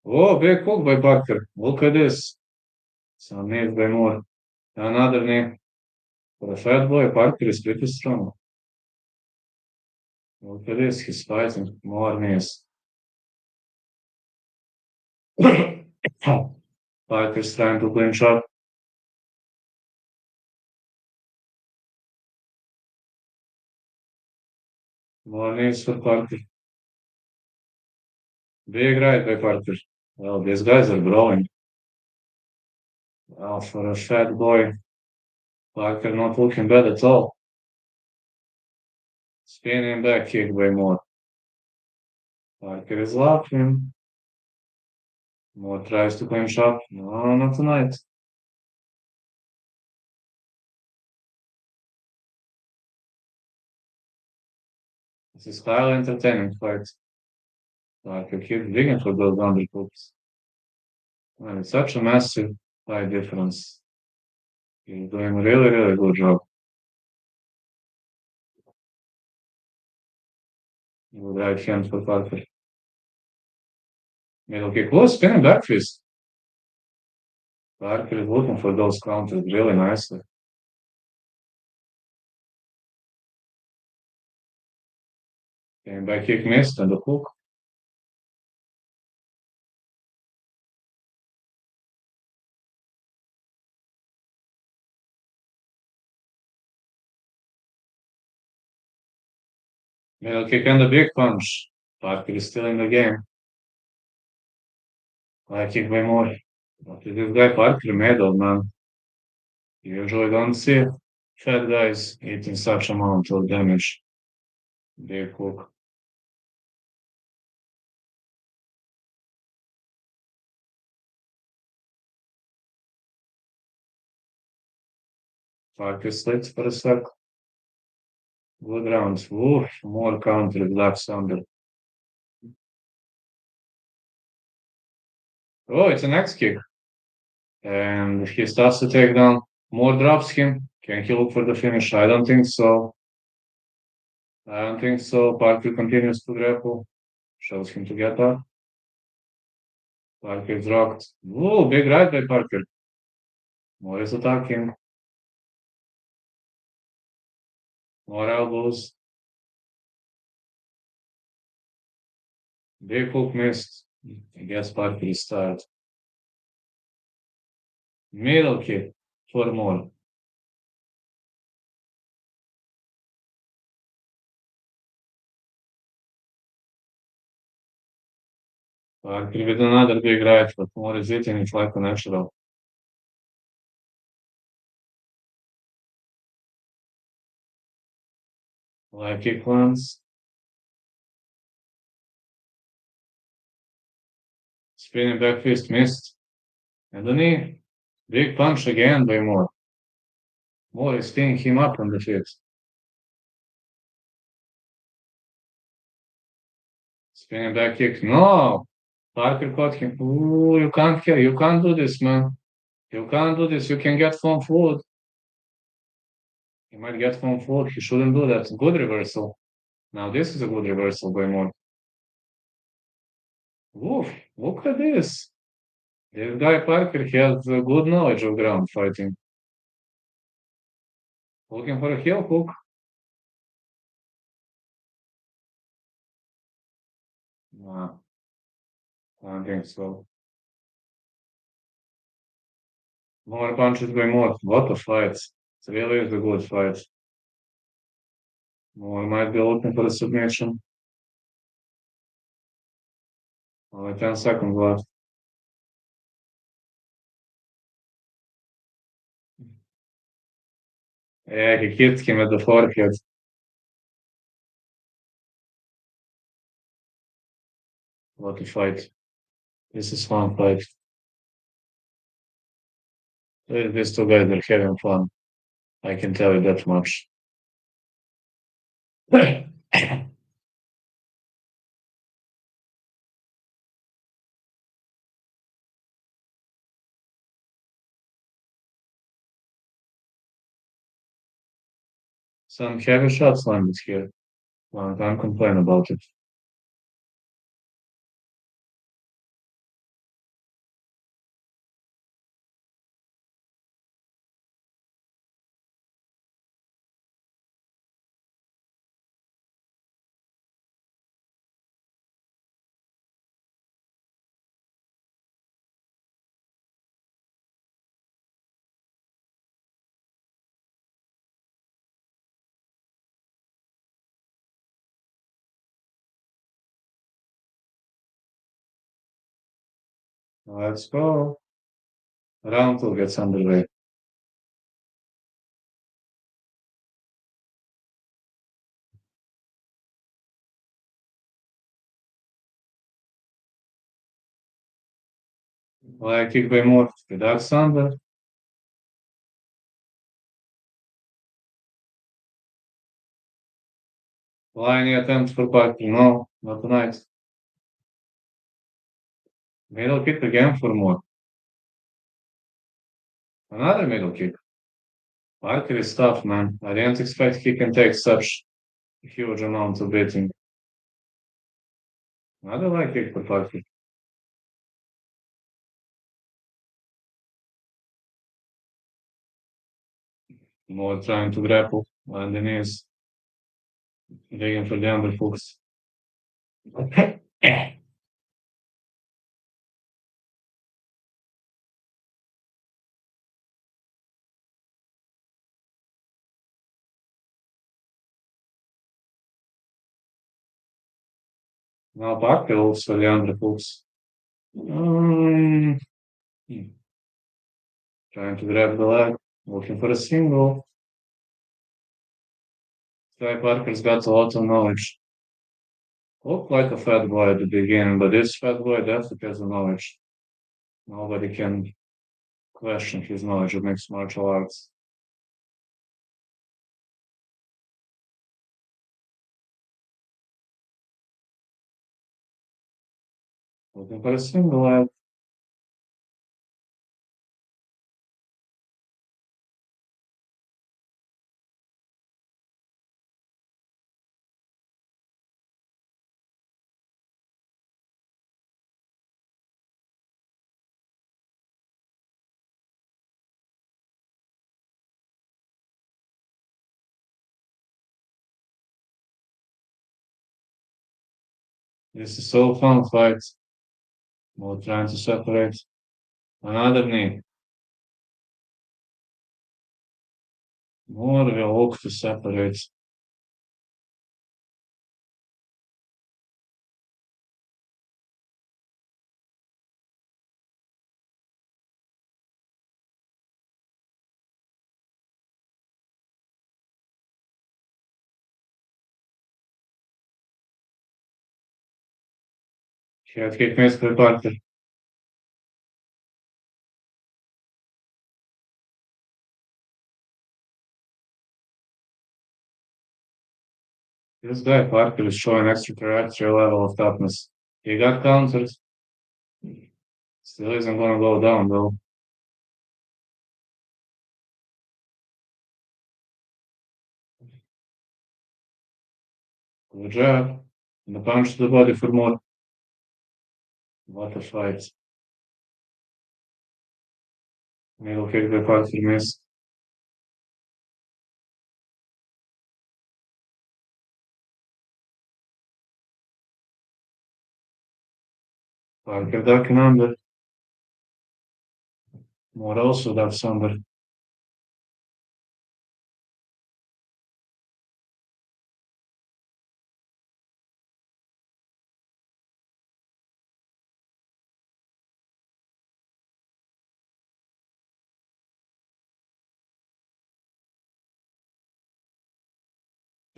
Oh, big hook by Parker. Look at this. Some knee by Moore. Another knee. For a fat boy, Parker is pretty strong. Look at this. He's fighting. More knees. Parker's trying to clinch up. More knees for Parker. Big right by Parker. Well, these guys are growing. Well, for a fat boy, Parker not looking bad at all. Spinning back kick by Moore. Parker is laughing. Moore tries to clinch up. No, not tonight. This is highly entertaining fight. Parker keeps digging for those underhooks. And it's such a massive height difference. He's doing a really, really good job. Good right hand for Parker. Middle kick. Oh, spinning back fist. Parker is looking for those counters really nicely. And back kick missed and the hook. Middle kick and a big punch. Parker is still in the game. Like kick by more. But this guy Parker medal, man. You usually don't see fat guys eating such amount of damage. They cook. Parker slipped for a sec. Good rounds. Oof, more counter Black Thunder. Oh, it's an X kick. And if he starts to take down, more drops him. Can he look for the finish? I don't think so. I don't think so. Parker continues to grapple. Shows him to get up. Parker is rocked. Ooh, big right by Parker. More is attacking. More elbows. Big hook missed. I guess Parker is tired. Middle kick for more. Parker with another big right, but more is eating it like a natural. Like kick lands. Spinning back fist missed. And the knee. Big punch again by Moore. Moore is teeing him up on the feet. Spinning back kick. No! Parker caught him. Ooh, you can't kill. You can't do this, man. You can't do this. You can get from food. He might get from food. He shouldn't do that. Good reversal. Now this is a good reversal by Moore. Oof, look at this. This guy Parker has a good knowledge of ground fighting. Looking for a heel hook. No, I don't think so. More punches by Moore. What a fight. It really is a good fight. Moore might be looking for a submission. Only 10 seconds left. Yeah, he hit him at the forehead. What a fight. This is fun fight. These two guys are having fun. I can tell you that much. Some heavy shots landed here. Well, I can't complain about it. Let's go. Round two gets underway. Like kick by Moore with Alexander. Line attempt for Parker. No, not tonight. Middle kick again for Moore. Another middle kick. Parker is tough, man. I didn't expect he can take such a huge amount of beating. Another leg kick for Parker. Moore trying to grapple on the knees. Digging for the underhooks. Now Parker looks for the underhooks. Um, hmm, Trying to grab the leg, looking for a single. Guy Parker's got a lot of knowledge. Looked like a fat boy at the beginning, but this fat boy definitely has the knowledge. Nobody can question his knowledge of mixed martial arts. Looking for a single leg. This is so fun fight. More trying to separate. Another knee. More will look to separate. Head kick missed by Parker. This guy Parker is showing extraterrestrial level of toughness. He got countered. Still isn't gonna go down though. Good job. And a punch to the body for more. What a fight. Middle kick by Parker missed. Parker ducking under. More also ducks under.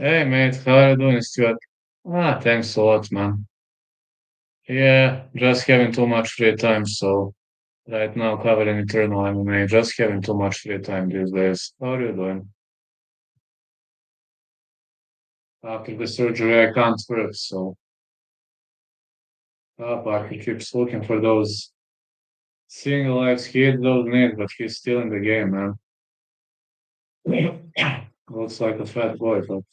Hey mate, how are you doing, Stuart? Ah, thanks a lot, man. Yeah, just having too much free time, so right now covering Eternal MMA, just having too much free time these days. How are you doing? After the surgery, I can't work, so Parker keeps looking for those single legs. He hit those knees, but he's still in the game, man. Looks like a fat boy, but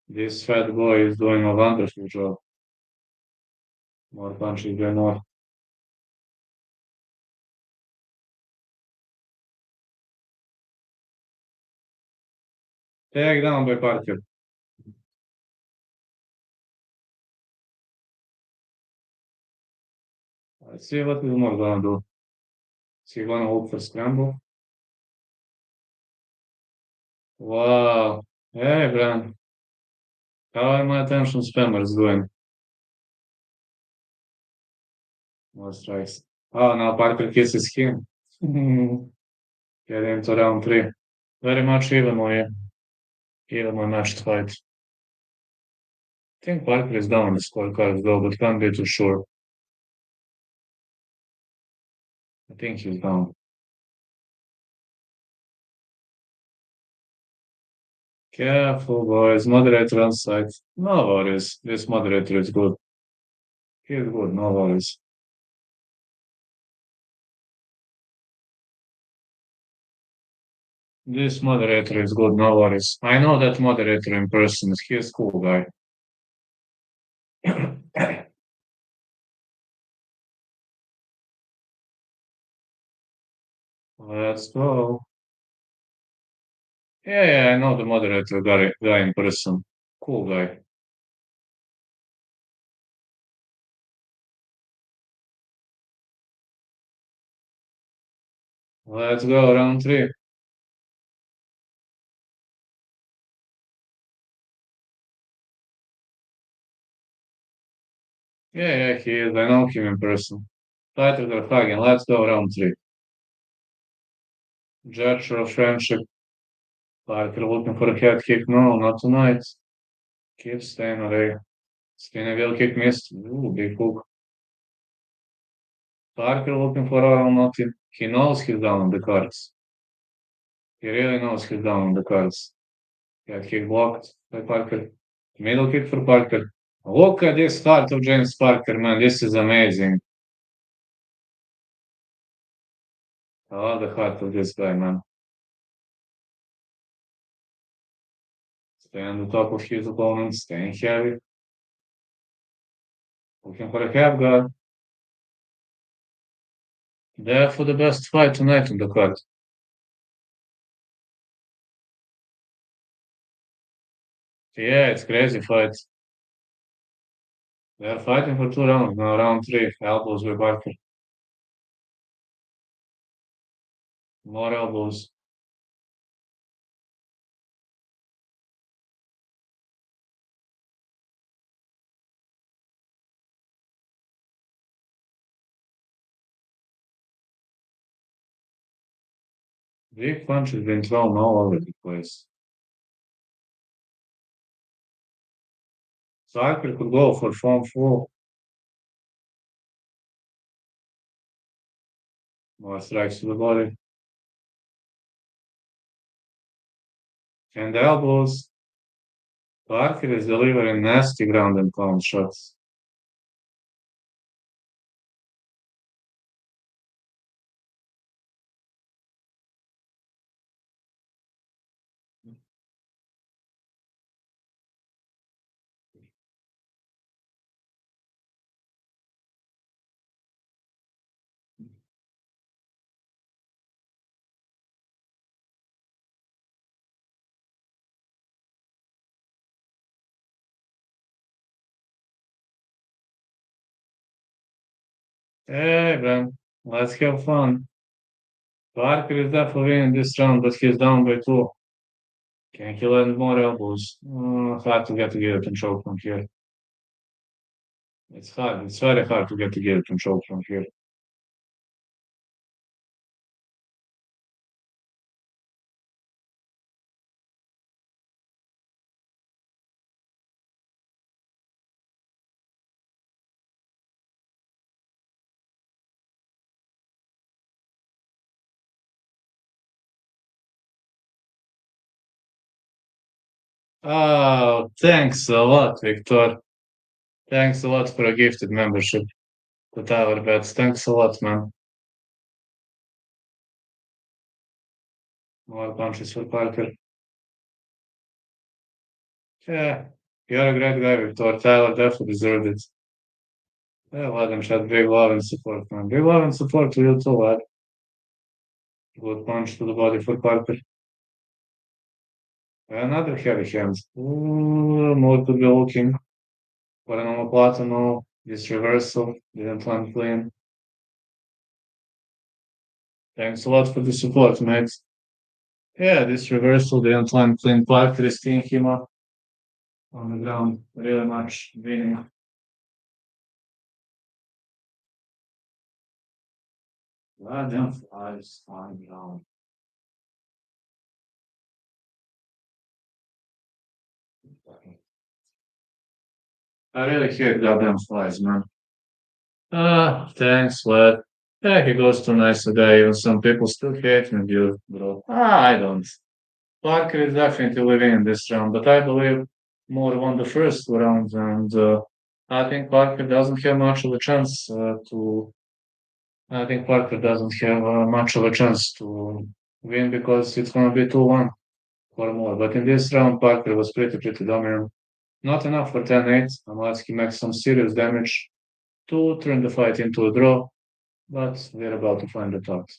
this fat boy is doing a wonderful job. More punches than more. Take down by Parker. Let's see what he's more gonna do. Is he gonna hope for scramble? Wow. Hey, Bran. How are my attention spammers doing? No strikes. Oh, now Parker kisses him. Get into round three. Very much evenly matched fight. I think Parker is down on the scorecard though, but can't be too sure. I think he's down. Careful, boys. Moderator on side. No worries. This moderator is good. He's good. No worries. This moderator is good. No worries. I know that moderator in person. He's a cool guy. Let's go. Yeah, I know the moderator guy in person. Cool guy. Let's go. Round three. Yeah, he is. I know him in person. Fighter Verhagen, let's go round three. Gesture of friendship. Parker looking for a head kick. No, not tonight. Keep staying away. Spinning wheel kick missed. Ooh, big hook. Parker looking for oral nothing. He knows he's down on the cards. He really knows he's down on the cards. Head kick blocked by Parker. Middle kick for Parker. Look at this heart of James Parker, man. This is amazing. I love the heart of this guy, man. Stay on the top of his opponent, staying heavy. Looking for a half guard. There for the best fight tonight on the card. Yeah, it's crazy fight. They're fighting for 2 rounds. Now round three. Elbows by Parker. More elbows. Big punches been thrown all over the place. Parker could go for form four. More strikes to the body. And the elbows. Parker is delivering nasty ground and pound shots. Hey, man, let's have fun. Parker is definitely winning this round, but he's down by two. Can he land more elbows? Hard to get to get control from here. It's hard. It's very hard to get to get control from here. Oh, thanks a lot, Victor. Thanks a lot for a gifted membership to Tower Bets. Thanks a lot, man. More punches for Parker. Yeah, you're a great guy, Victor. Tyler definitely deserved it. Yeah, let him shout big love and support, man. Big love and support to you too, lad. Good punch to the body for Parker. Another heavy hand. Ooh, more to be looking for an omoplata. No, this reversal didn't land clean. Thanks a lot for the support, mate. Yeah, this reversal didn't land clean. Parker is teeing him up on the ground really much, winning. Goddamn flies flying down. I really hate goddamn flies, man. Thanks, lad. Yeah, he goes too nice today. Even some people still hate me, dude, bro. I don't. Parker is definitely winning this round, but I believe Moore won the first round, and I think Parker doesn't have much of a chance to. I think Parker doesn't have much of a chance to win because it's going to be 2-1 or more. But in this round, Parker was pretty dominant. Not enough for 10-8 unless he makes some serious damage to turn the fight into a draw. But we're about to find it out.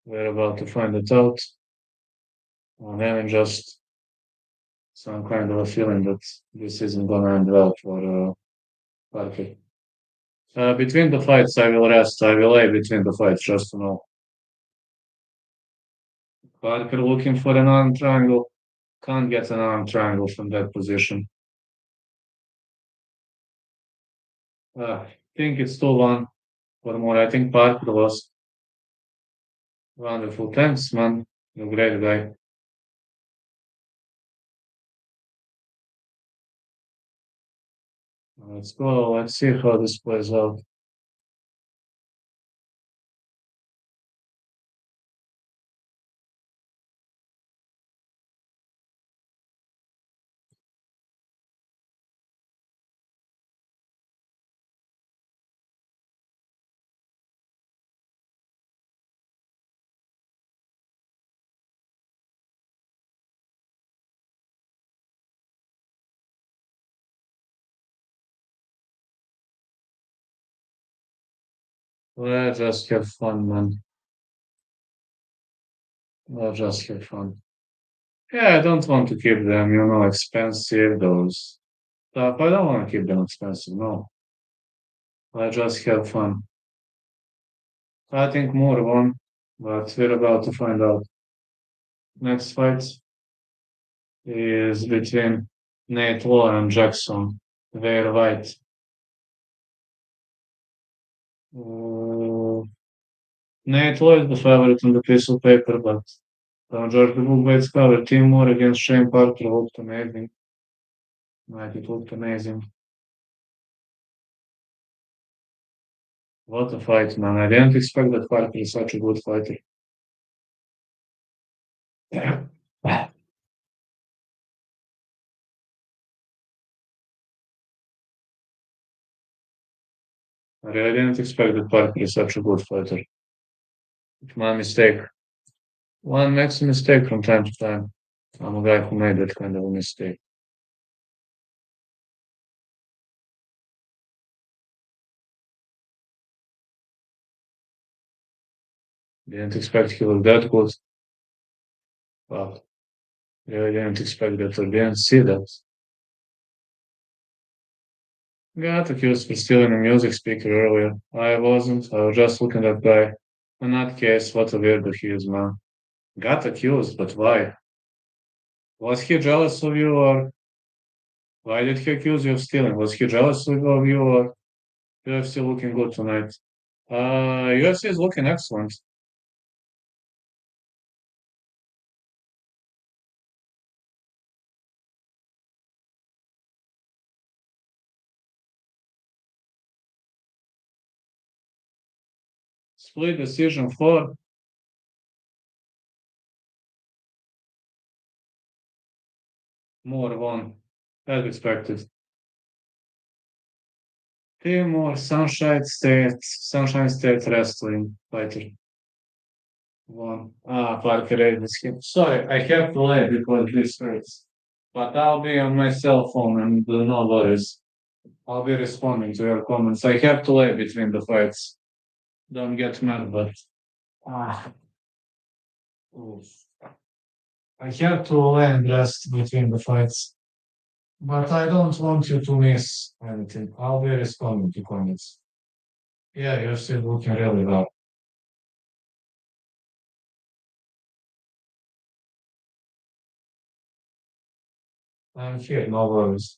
We're about to find it out. I'm having just some kind of a feeling that this isn't going to end well for Parker. Between the fights, I will rest. I will lay between the fights just to know. Parker looking for an arm triangle. Can't get an arm triangle from that position. I think it's 2-1 for more. I think Parker was wonderful. Thanks, man. You're a great guy. Let's go. Let's see how this plays out. Let's just have fun, man. Let's just have fun. Yeah, I don't want to keep them, expensive, those stuff. I don't want to keep them expensive, no. Let's just have fun. I think more won, but we're about to find out. Next fight is between Nate Law and Jackson. They're white. Uh, Nate Law is the favorite on the piece of paper, but George the Bullbait's cover. Team Moore against Shane Parker looked amazing. Like, it looked amazing. What a fight, man. I didn't expect that Parker is such a good fighter. I really didn't expect that Parker is such a good fighter. It's my mistake. One makes a mistake from time to time. I'm a guy who made that kind of a mistake. Didn't expect he was that good. But really didn't expect that or didn't see that. Got accused for stealing a music speaker earlier. I wasn't. I was just looking at that guy. In that case, what a weirdo he is, man. Got accused, but why? Was he jealous of you, or why did he accuse you of stealing? Was he jealous of you, or UFC looking good tonight? UFC is looking excellent. Split decision for more one, as expected. Timor Sunshine State Wrestling fighter. One. Parker Davis. Sorry, I have to leave because this hurts. But I'll be on my cell phone and no worries. I'll be responding to your comments. I have to leave between the fights. Don't get mad, but ah, oof. I have to land rest between the fights. But I don't want you to miss anything. I'll be responding to comments. Yeah, you're still looking really well. I'm here, no worries.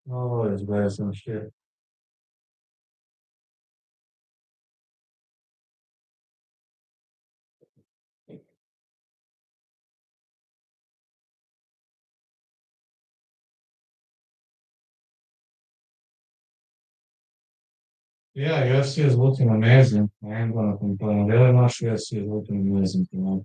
No worries, guys. I'm here. Yeah, UFC is looking amazing. I ain't gonna complain. Really much UFC is looking amazing tonight.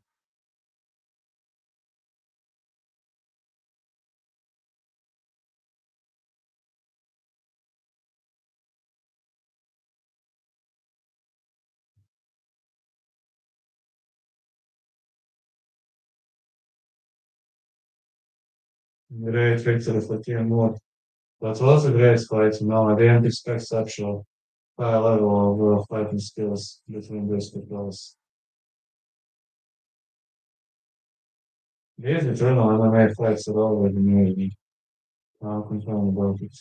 Great victory for Team Wood. That was a great fight. I didn't expect such a high level of fighting skills between these two players. These eternal MMA fights are already amazing. I'm concerned about it.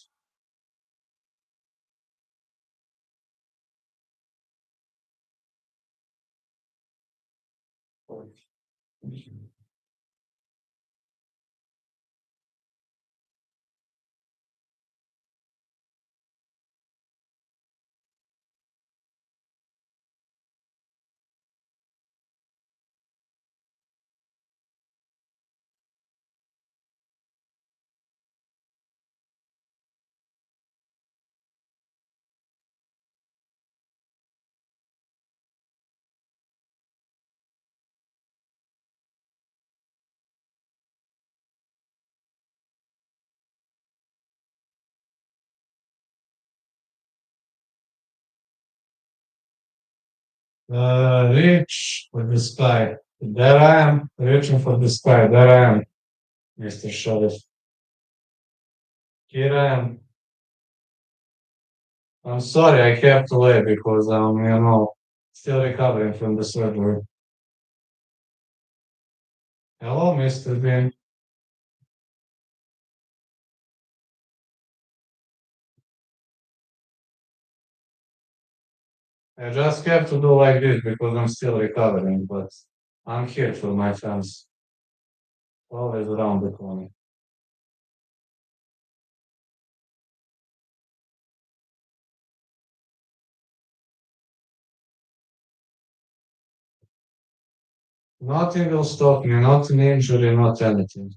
Reach for the sky. There I am, reaching for the sky. There I am, Mr. Sheriff. Here I am. I'm sorry I kept late because I'm still recovering from the surgery. Hello, Mr. Bean. I just have to do like this because I'm still recovering, but I'm here for my fans. Always around the corner. Nothing will stop me, not an injury, not anything.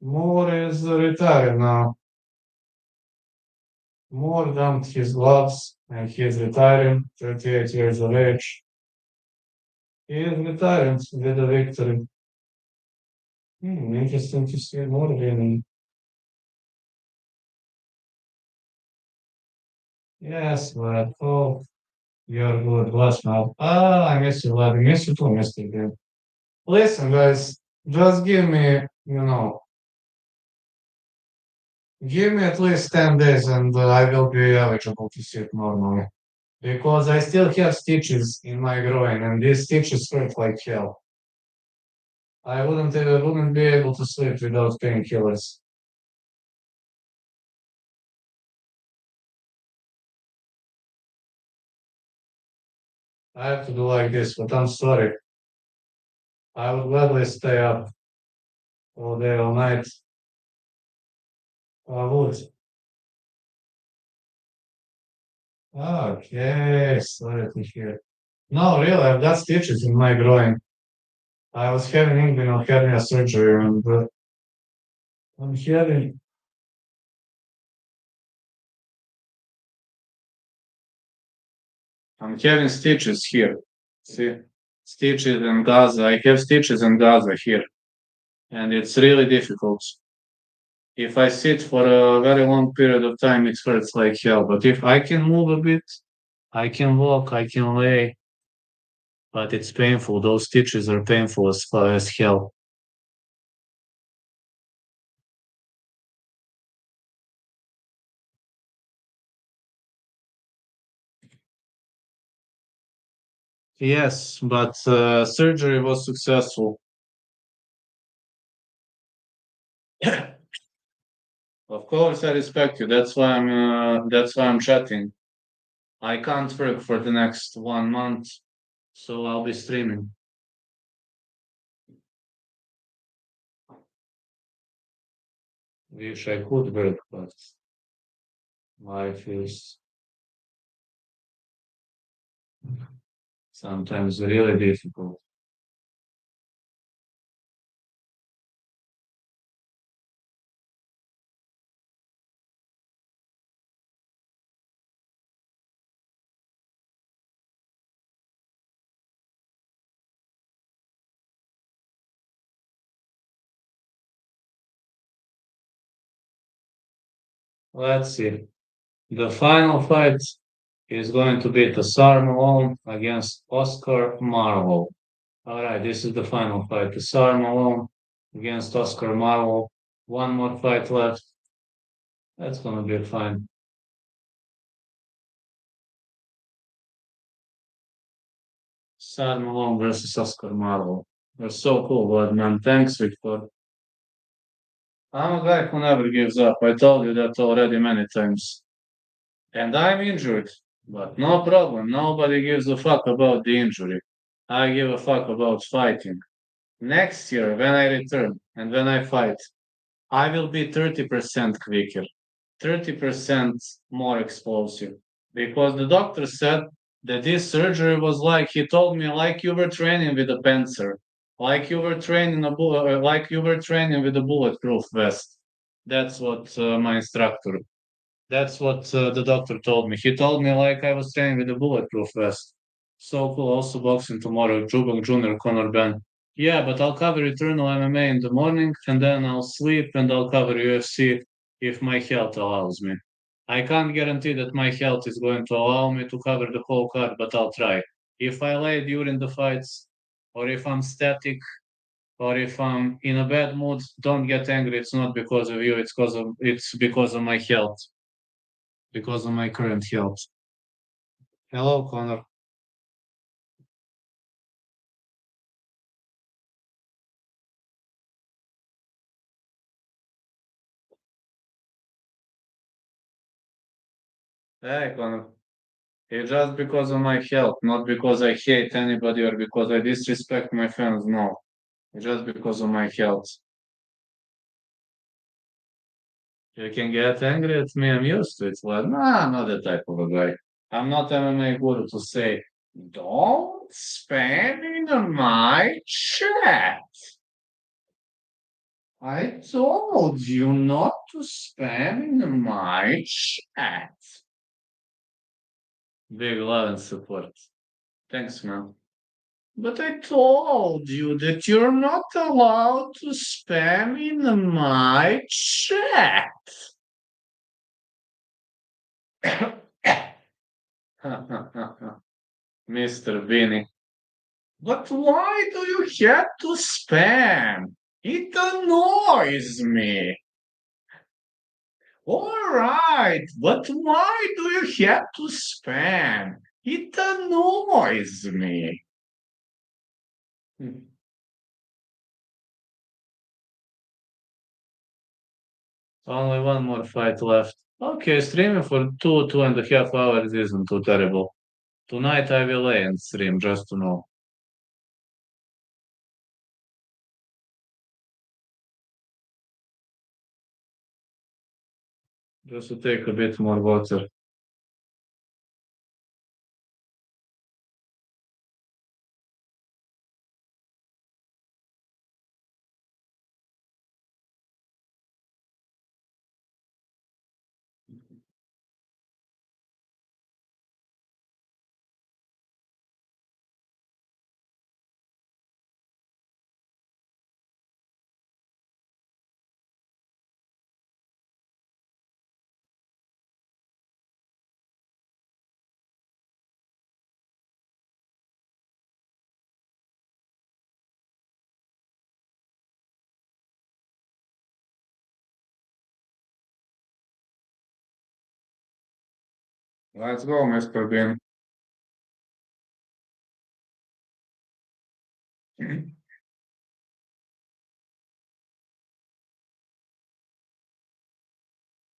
Moore is retired now. Moore dumped his gloves and he is retiring, 38 years of age. He is retiring with a victory. Interesting to see Moore winning. Yes, but oh, you're good last night. Ah, I miss you, lad. I miss you too, Mr. Green. Listen, guys, just give me at least 10 days and I will be eligible to sit normally. Because I still have stitches in my groin and these stitches hurt like hell. I wouldn't be able to sleep without painkillers. I have to do like this, but I'm sorry. I would gladly stay up all day, all night. I would. Okay, sorry to hear. No, really, I've got stitches in my groin. I was having inguinal hernia surgery and I'm having I'm having stitches here. See, stitches and Gaza. I have stitches and Gaza here, and it's really difficult. If I sit for a very long period of time, it hurts like hell. But if I can move a bit, I can walk, I can lay, but it's painful. Those stitches are painful as hell. Yes, but surgery was successful. Of course, I respect you. That's why I'm chatting. I can't work for the next 1 month, so I'll be streaming. Wish I could work, but life is sometimes really difficult. Let's see. The final fight is going to be Tassar Malone against Oscar Marlow. All right, this is the final fight. Tassar Malone against Oscar Marlow. One more fight left. That's gonna be fine. Tassar Malone versus Oscar Marlow. They're so cool, but man, thanks, Victor. I'm a guy who never gives up. I told you that already many times. And I'm injured, but no problem. Nobody gives a fuck about the injury. I give a fuck about fighting. Next year, when I return and when I fight, I will be 30% quicker, 30% more explosive. Because the doctor said that this surgery was like, he told me, like you were training with a panzer, like you were training like you were training with a bulletproof vest. That's what my instructor that's what the doctor told me. He told me like I was training with a bulletproof vest. So cool. Also boxing tomorrow. Jubok Jr., Conor Ben. Yeah, but I'll cover Eternal MMA in the morning and then I'll sleep and I'll cover UFC if my health allows me. I can't guarantee that my health is going to allow me to cover the whole card, but I'll try. If I lay during the fights, or if I'm static, or if I'm in a bad mood, don't get angry. It's not because of you. It's because of my health, because of my current health. Hello, Connor. Hey, Connor. It's just because of my health, not because I hate anybody or because I disrespect my fans. No, it's just because of my health. You can get angry at me. I'm used to it. Like, nah, I'm not that type of a guy. I'm not MMA guru to say, don't spam in my chat. I told you not to spam in my chat. Big love and support. Thanks, man. But I told you that you're not allowed to spam in my chat. Mr. Beanie. But why do you have to spam? It annoys me. All right, but why do you have to spam? It annoys me. Only one more fight left. Okay, streaming for 2.5 hours isn't too terrible. Tonight I will end stream just to know. Just to take a bit more water. Let's go, Mr. Bean.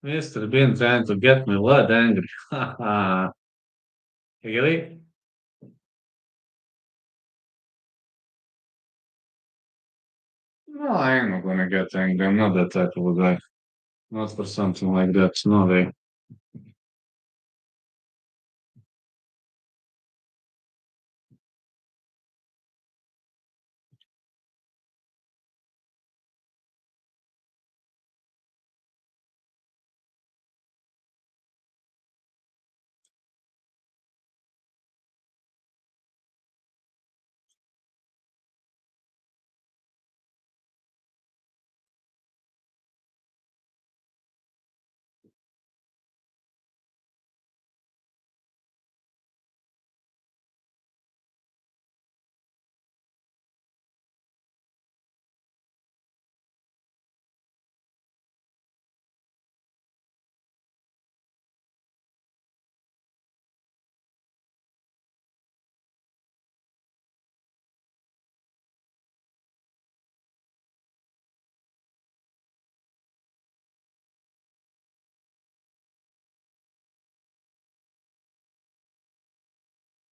Mr. Bean trying to get me what angry. Really? No, I ain't not gonna get angry. I'm not that type of a guy. Not for something like that. No way.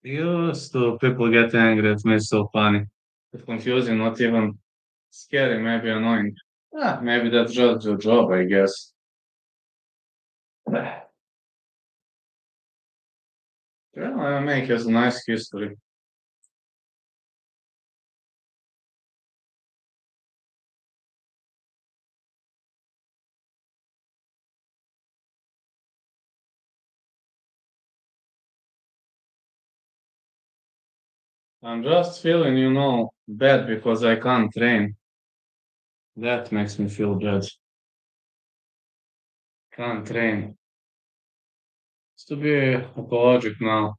Used to people get angry at me, so funny. It's confusing, not even scary, maybe annoying. Maybe that's just your job, I guess. Yeah, MMA has a nice history. I'm just feeling, bad because I can't train. That makes me feel bad. Can't train. It's to be apologetic now.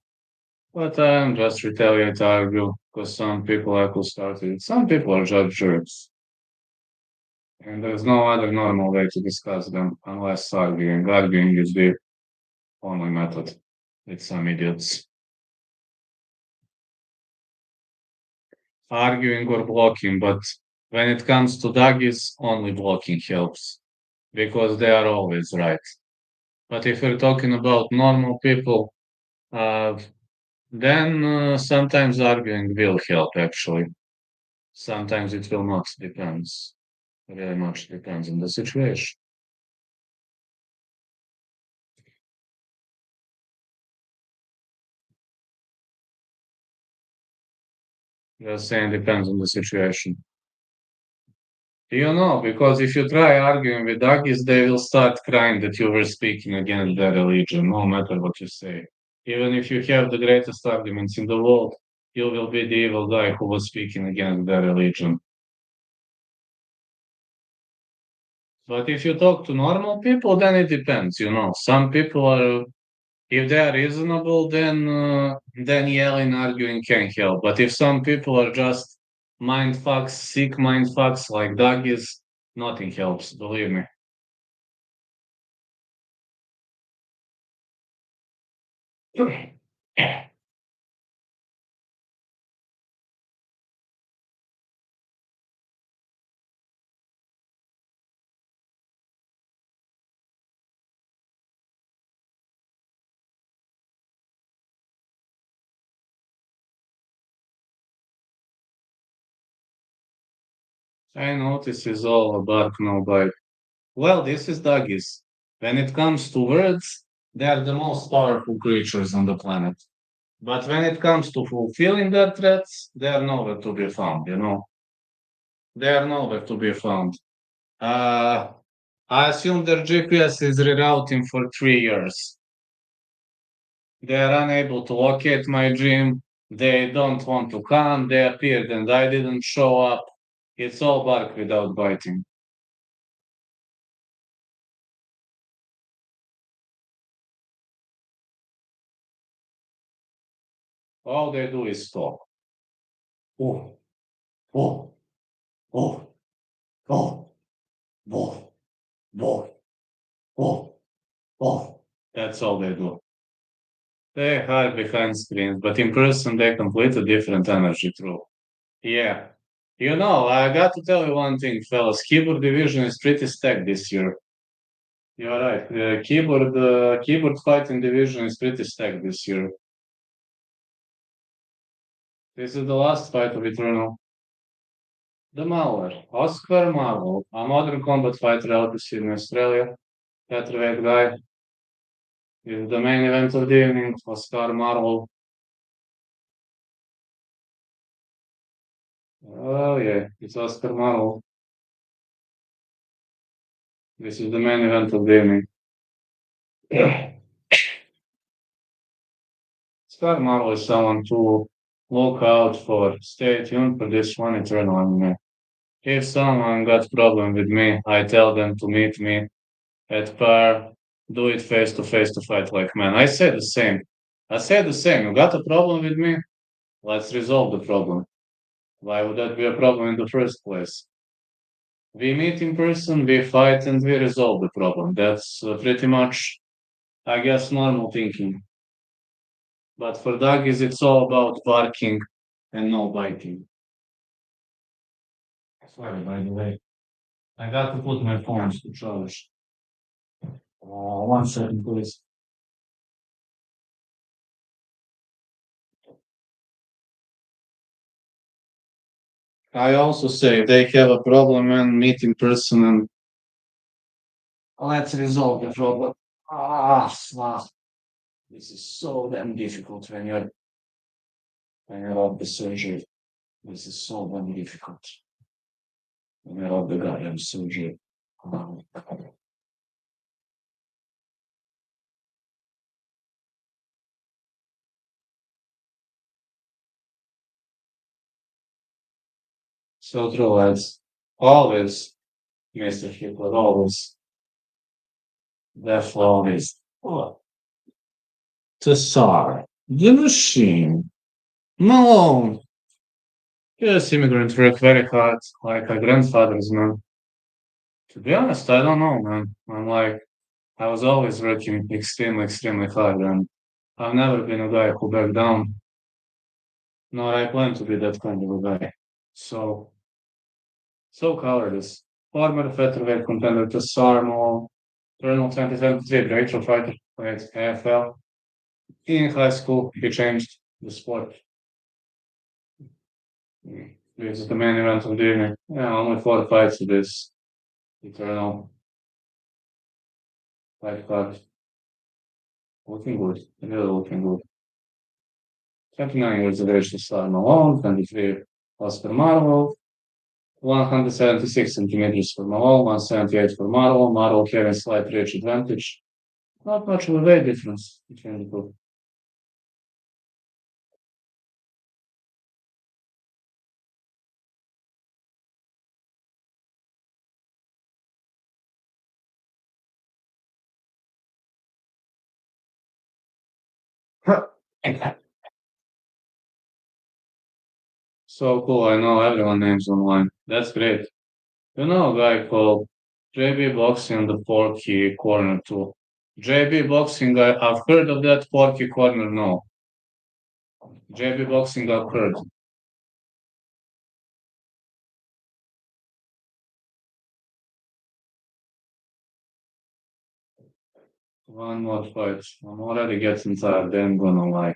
But I'm just retaliate argue because some people I could start it. Some people are just jerks. And there's no other normal way to discuss them unless arguing. Arguing is the only method. It's some idiots. Arguing or blocking, but when it comes to doggies, only blocking helps because they are always right. But if we're talking about normal people, uh, then sometimes arguing will help actually. Sometimes it will not. Depends. Very much depends on the situation. Just saying depends on the situation. Because if you try arguing with doggies, they will start crying that you were speaking against their religion, no matter what you say. Even if you have the greatest arguments in the world, you will be the evil guy who was speaking against their religion. But if you talk to normal people, then it depends. Some people are, if they are reasonable, then yelling, arguing can help. But if some people are just mind fucks, sick mind fucks like doggies, nothing helps. Believe me. I notice is all a bark, no bite. Well, this is doggies. When it comes to words, they are the most powerful creatures on the planet. But when it comes to fulfilling their threats, they are nowhere to be found. They are nowhere to be found. Uh, I assume their GPS is rerouting for 3 years. They are unable to locate my gym. They don't want to come. They appeared and I didn't show up. It's all bark without biting. All they do is talk. Oh, oh, oh, oh, oh, oh, oh, oh. That's all they do. They hide behind screens, but in person they completely different energy through. Yeah. I got to tell you one thing, fellas. Keyboard division is pretty stacked this year. You're right. Keyboard fighting division is pretty stacked this year. This is the last fight of Eternal. The Malware. Oscar Marvel, a modern combat fighter out of Sydney, Australia. Featherweight guy. Is the main event of the evening. Oscar Marvel. Oh yeah, it's Oscar Marvel. This is the main event of the evening. Oscar Marvel is someone to look out for. Stay tuned for this one Eternal anime. If someone got problem with me, I tell them to meet me at par, do it face to face to fight like man. I say the same. I say the same. You got a problem with me? Let's resolve the problem. Why would that be a problem in the first place? We meet in person, we fight, and we resolve the problem. That's pretty much, I guess, normal thinking. But for doggies, it's all about barking and no biting. Sorry, by the way. I got to put my phones to charge. 1 second, please. I also say they have a problem and meet in person and let's resolve the problem. Wow. This is so damn difficult when you're out the surgery. This is so damn difficult when you're out the goddamn surgery. Um, so true as always, Mr. Hitler, always, definitely always. Oh, the Tsar, the machine, Malone. Yes, immigrant work very hard, like our grandfathers, man. To be honest, I don't know, man. I was always working extremely hard, and I've never been a guy who backed down, nor I plan to be that kind of a guy. So, so cowardice. Former featherweight contender to Sarmo, Colonel 2023 Breakthrough Fighter, played AFL. In high school, he changed the sport. This is the main event of the evening. Yeah, only 4 fights to this eternal fight card. Looking good, really looking good. 29 years of age to start Malone, 23 Oscar Marvel, 176 centimeters for Malone, 178 for Marvel. Marvel carrying slight reach advantage. Not much of a weight difference between the two. So cool, I know everyone names online. That's great. You know a guy called JB Boxing, the Porky Corner too. JB Boxing, I've heard of that Porky Corner, no. JB Boxing, I've heard. One more fight. I'm already getting tired, I'm gonna lie.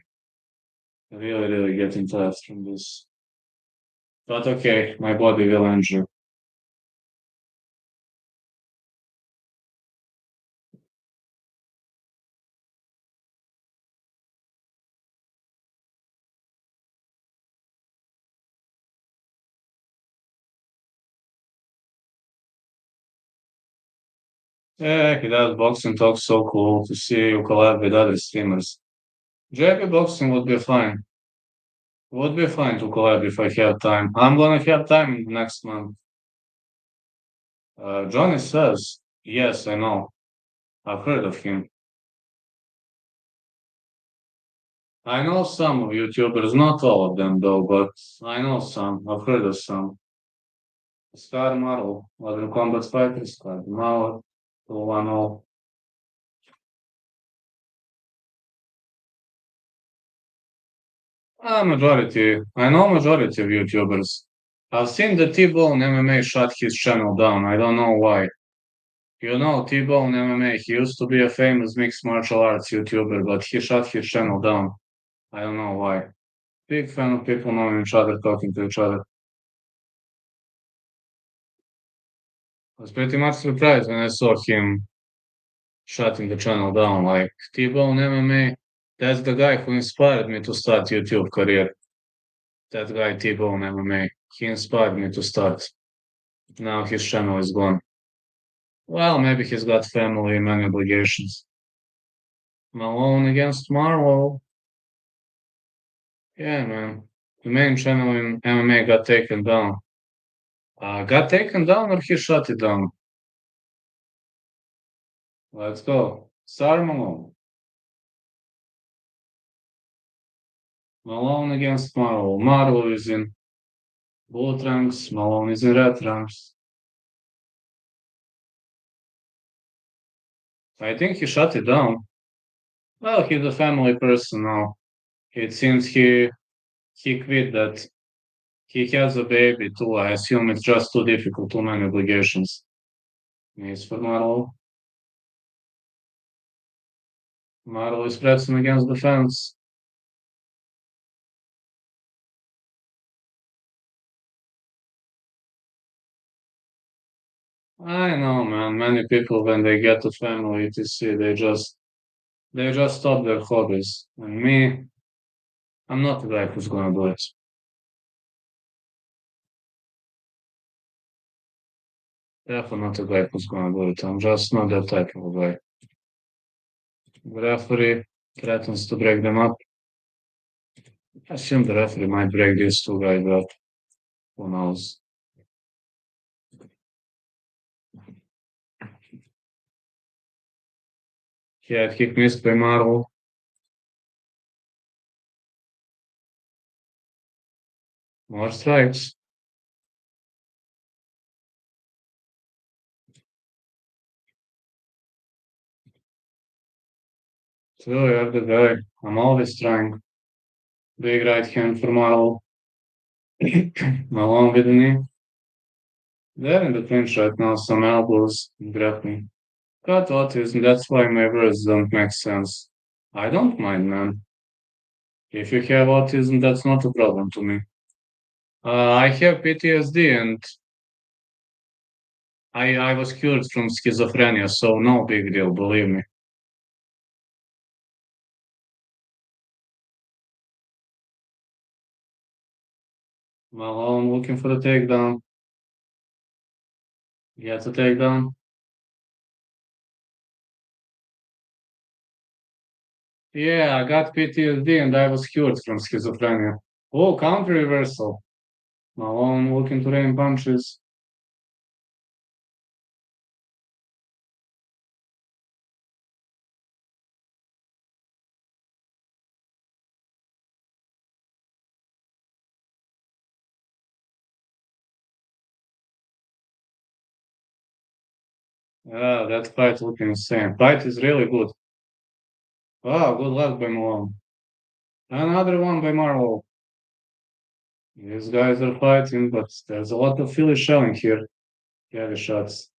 Really getting tired from this. But okay, my body will endure. Yeah, he does boxing talk so cool to see you collab with other streamers. JB Boxing would be fine. Would be fine to collab if I have time. I'm gonna have time next month. Johnny says, yes, I know. I've heard of him. I know some of YouTubers, not all of them though, but I know some. I've heard of some. Scar Marvel, Modern Combat Fighter, Scar Marvel, 210. I know majority of YouTubers. I've seen the T-Bone MMA shut his channel down. I don't know why. You know, T-Bone MMA, he used to be a famous mixed martial arts YouTuber, but he shut his channel down. I don't know why. Big fan of people knowing each other, talking to each other. I was pretty much surprised when I saw him shutting the channel down. Like, T-Bone MMA, that's the guy who inspired me to start YouTube career. That guy, T-Bone MMA, he inspired me to start. Now his channel is gone. Well, maybe he's got family and many obligations. Malone against Marvel. Yeah, man. The main channel in MMA got taken down. Got taken down or he shut it down? Let's go. Star Malone. Malone against Marvel. Marvel is in blue trunks. Malone is in red trunks. I think he shut it down. Well, he's a family person now. It seems he quit that. He has a baby too. I assume it's just too difficult, too many obligations. He's for Marvel. Marvel is pressing against the fence. I know, man. Many people, when they get a family, etc., they just stop their hobbies. And me, I'm not the guy who's gonna do it. Definitely not the guy who's gonna do it. I'm just not that type of guy. The referee threatens to break them up. I assume the referee might break these two guys up. Who knows? Head kick missed by Marvel. More strikes. So you're the guy. I'm always trying. Big right hand for Marvel. Malone with the knee. They're in the clinch right now. Some elbows. Grappling. Got autism. That's why my words don't make sense. I don't mind, man. If you have autism, that's not a problem to me. I have PTSD and I was cured from schizophrenia, so no big deal, believe me. Malone looking for the takedown. Gets a takedown. Yeah, I got PTSD and I was cured from schizophrenia. Oh, counter reversal. Malone looking to rain punches. Ah, that fight looking insane. Fight is really good. Wow, good luck by Malone. Another one by Marvel. These guys are fighting, but there's a lot of Philly shelling here. Heavy shots.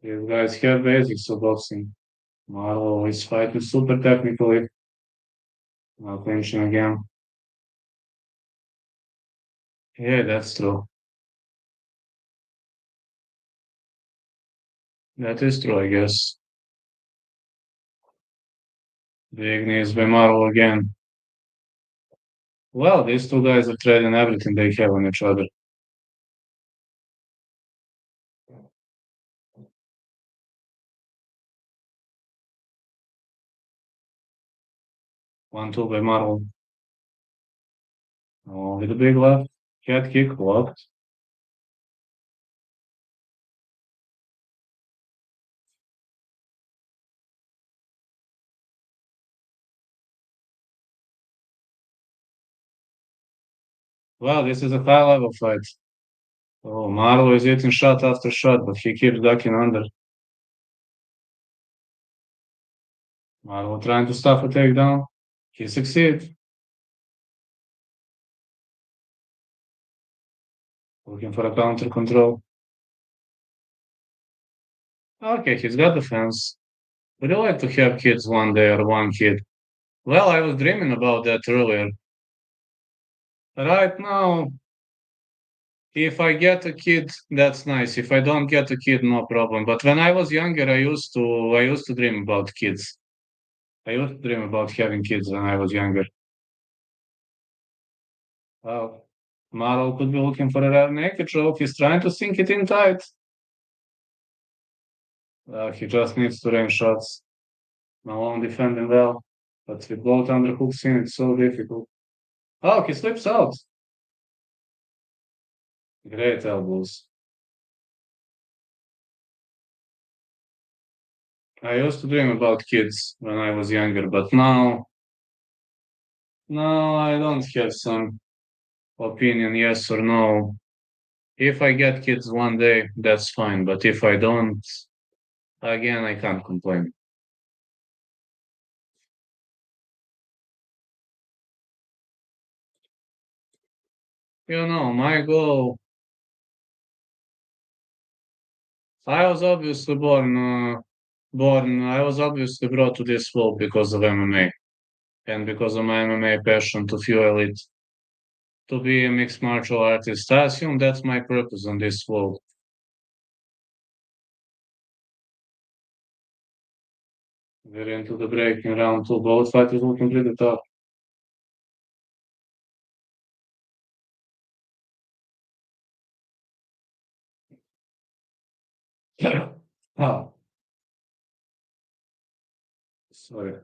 These guys have basics of boxing. Marvel is fighting super technically. Now clinching again. Yeah, that's true. That is true, I guess. Big knees by Marvel again. Well, these two guys are trading everything they have on each other. 1-2 by Marvel. Oh, with a big left. Head kick blocked. Well, this is a high level fight. Oh, Marvel is hitting shot after shot, but he keeps ducking under. Marvel trying to stop a takedown. He succeeds. Looking for a counter control. Okay, he's got the fence. Would you like to have kids one day or one kid? Well, I was dreaming about that earlier. Right now, if I get a kid, that's nice. If I don't get a kid, no problem. But when I was younger, I used to dream about kids. I used to dream about having kids when I was younger. Well, Marvel could be looking for a rear naked choke. He's trying to sink it in tight. He just needs to range shots. Malone defending well, but with both underhooks in, it's so difficult. Oh, he slips out. Great elbows. I used to dream about kids when I was younger, but now I don't have some opinion, yes or no. If I get kids one day, that's fine. But if I don't, again, I can't complain. My goal, I was obviously I was obviously brought to this world because of MMA and because of my MMA passion to fuel it, to be a mixed martial artist. I assume that's my purpose on this world. We're into the breaking round two. Both fighters looking pretty tough. Oh, sorry.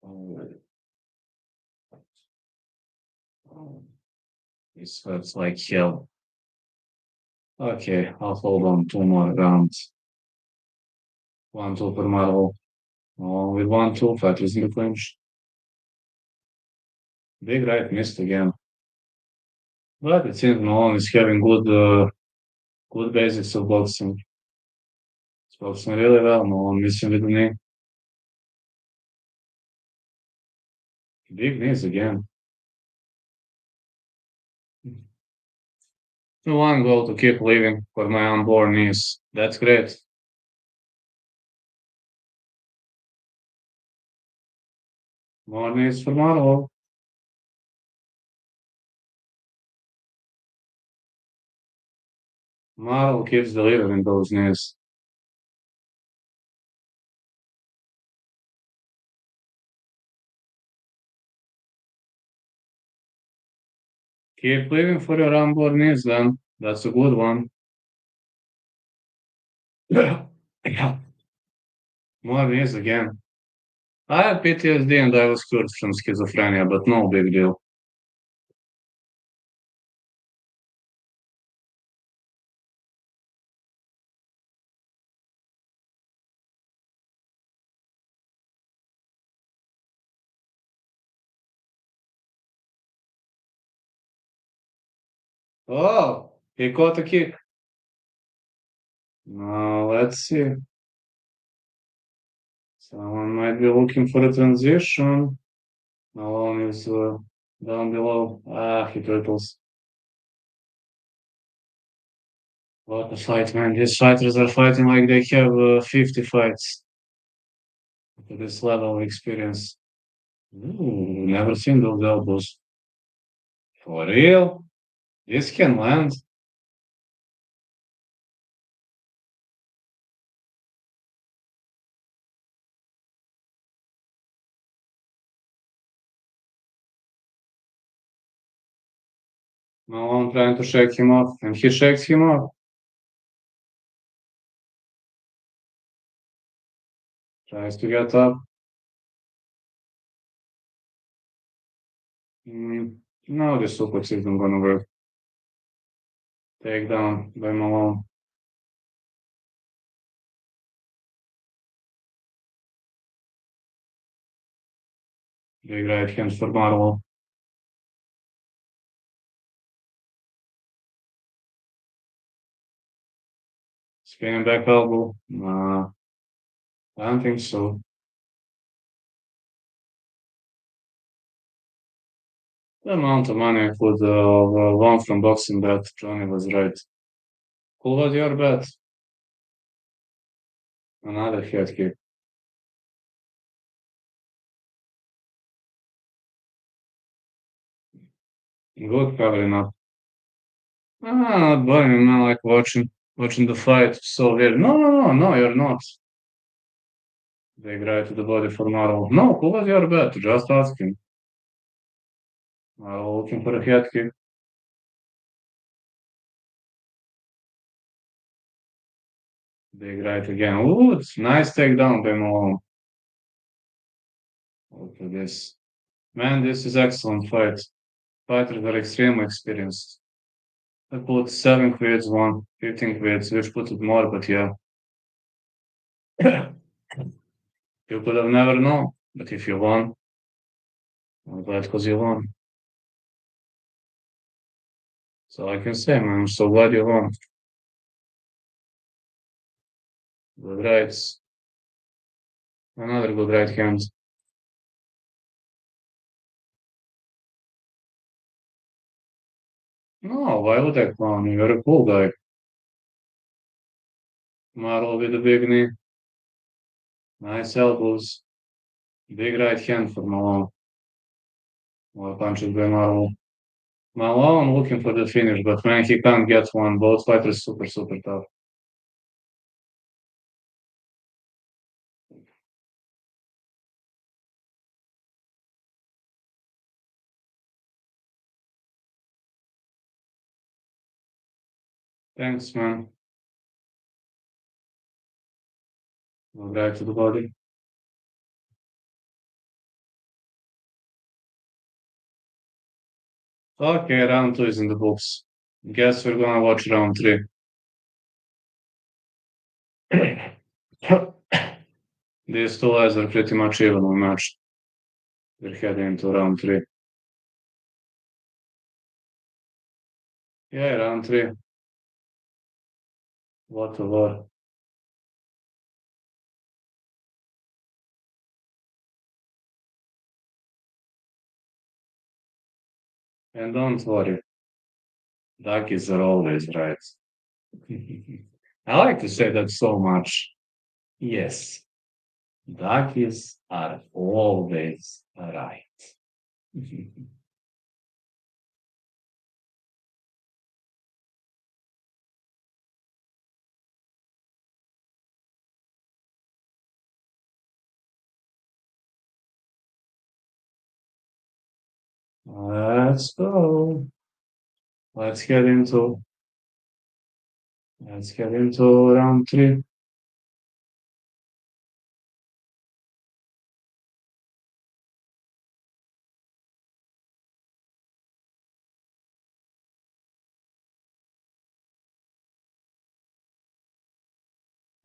Oh, oh, this hurts like hell. Okay, I'll hold on two more rounds. 1-2 for Marvel. Oh, with 1-2, fighters in the clinch. Big right missed again. But it seems Malone is having good basics of boxing. He's boxing really well. Malone missing with the knee. Big knees again. One goal to keep living for my unborn niece. That's great. More knees for Marvel. Marvel keeps delivering those knees. Keep living for your unborn niece then. That's a good one. Yeah. More knees again. I had PTSD and I was cured from schizophrenia, but no big deal. Oh, he caught a kick. Now let's see. Someone might be looking for a transition. Malone is down below. Ah, he turtles. What a fight, man. These fighters are fighting like they have 50 fights to this level of experience. Ooh, never seen those elbows. For real? This can land. Malone trying to shake him off, and he shakes him off. Tries to get up. No, this suplex isn't gonna work. Takedown by Malone. Big right hand for Marvel. Spinning back elbow. I don't think so. The amount of money I could won from boxing bet, Johnny was right. Who was your bet? Another head kick. Good covering up. Not boring, man, like watching the fight. So weird. No, you're not. Big right to the body for Marvel. No, who was your bet? Just asking. Marvel looking for a head kick. Big right again. Ooh, it's nice takedown by Malone. Look at this. Man, this is excellent fight. Fighters are extremely experienced. I put 7 quids, 15 quids, which put it more, but yeah. You could have never known. But if you won, I'm glad because you won. So I can say, man, I'm so glad you won. Good rights. Another good right hand. No, why would I clown you? You're a cool guy. Marlow with a big knee. Nice elbows. Big right hand for Malone. More punches by Marlow. Malone looking for the finish, but man, he can't get one. Both fighters super tough. Thanks, man. Right to the body. Okay, round two is in the books. Guess we're gonna watch round three. These two guys are pretty much evenly matched. We're heading into round three. Yeah, round three. What a war. And don't worry, Duckies are always right. I like to say that so much. Yes, Duckies are always right. Let's go. Let's get into let's get into round three.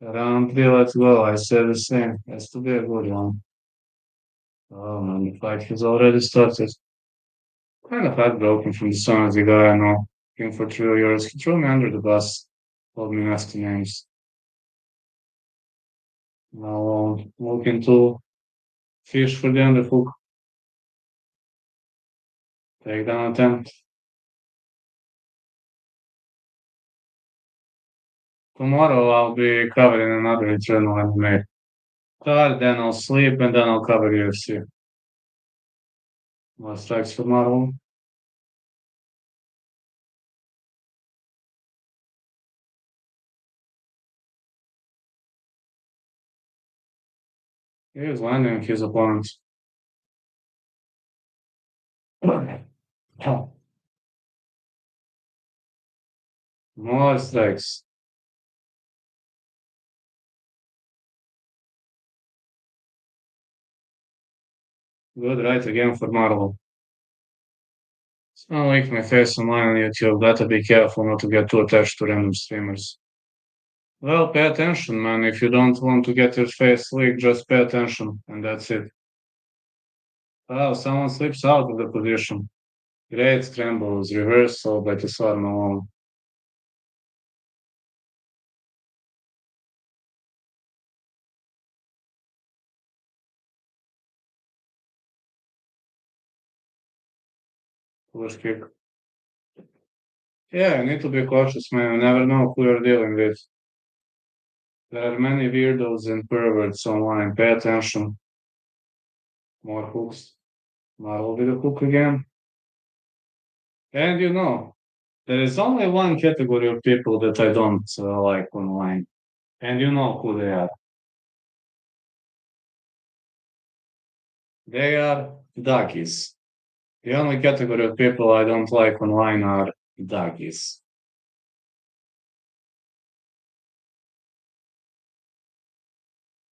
Round three, let's go. I said the same. Has to be a good one. Oh man, the fight has already started. Kind of heartbroken from the son of the guy I know. Him for 3 years. He threw me under the bus, called me nasty names. Now looking to fish for the underhook. Takedown attempt. Tomorrow I'll be covering another eternal MMA card, then I'll sleep and then I'll cover UFC. More strikes for Marvel. He is landing his opponent. More strikes. Good right again for Marvel. It's not like my face online on YouTube. Gotta be careful not to get too attached to random streamers. Well, pay attention, man. If you don't want to get your face leaked, just pay attention, and that's it. Oh, someone slips out of the position. Great scrambles, reversal by Tesar Malone. Push kick. Yeah, you need to be cautious, man. You never know who you're dealing with. There are many weirdos and perverts online. Pay attention. More hooks. Marvel with a hook again. And there is only one category of people that I don't like online. And you know who they are. They are doggies. The only category of people I don't like online are doggies.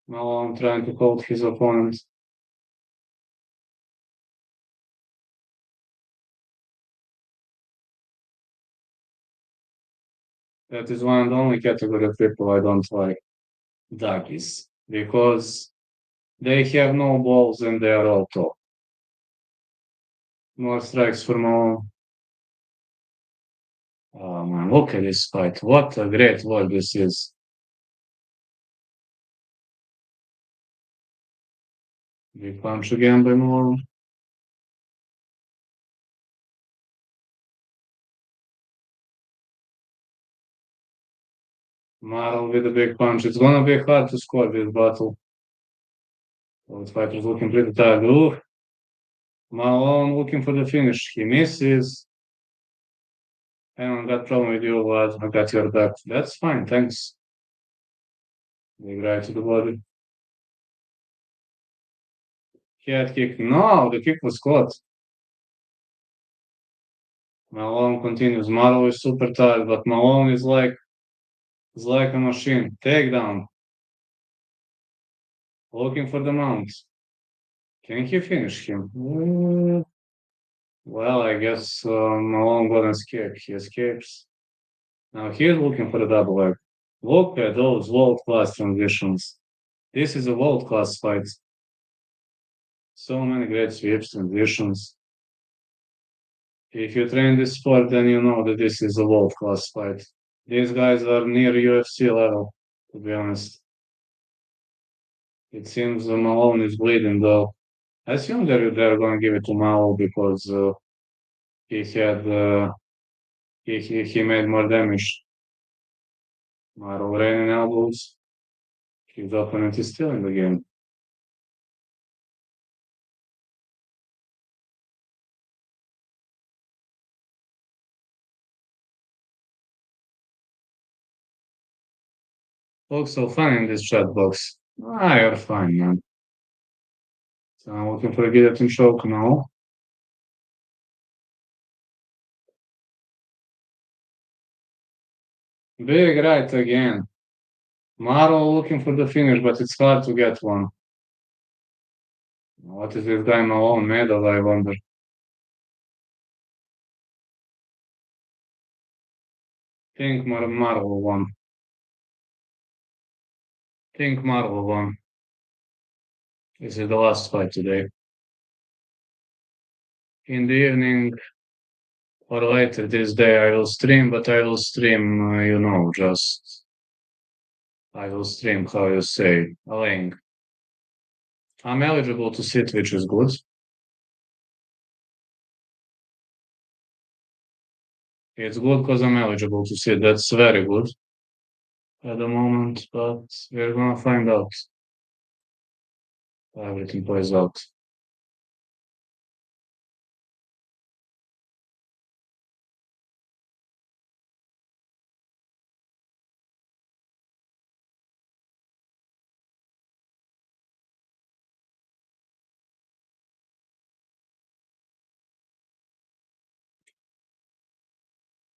Now I'm trying to hold his opponent. That is one and only category of people I don't like. Doggies. Because they have no balls and they are all top. More strikes for Malone. Oh man, look at this fight. What a great war this is. Big punch again by Malone. Marl with a big punch. It's gonna be hard to score this battle. Both fighters looking pretty tired. Ooh, Malone looking for the finish. He misses. And I got problem with you, but I got your back. That's fine, thanks. Big right to the body. Head kick. No, the kick was caught. Malone continues. Marlow is super tired, but Malone is like a machine. Takedown. Looking for the mount. Can he finish him? Well, I guess Malone gonna escape. He escapes. Now he's looking for the double leg. Look at those world-class transitions. This is a world-class fight. So many great sweeps, transitions. If you train this sport, then you know that this is a world-class fight. These guys are near UFC level, to be honest. It seems Malone is bleeding though. I assume they're going to give it to Mao because he had he made more damage. Maro raining elbows. His opponent is still in the game. Looks so fun in this chat box. Ah, you're fine, man. So I'm looking for a guillotine choke now. Big right again. Maro looking for the finish, but it's hard to get one. What is this guy Malone made of, I wonder? Think Marvel won. Think Marvel won. This is the last fight today. In the evening or later this day, I will stream, but I will stream, just I will stream how you say, a link. I'm eligible to sit, which is good. It's good because I'm eligible to sit. That's very good at the moment, but we're gonna find out how everything plays out.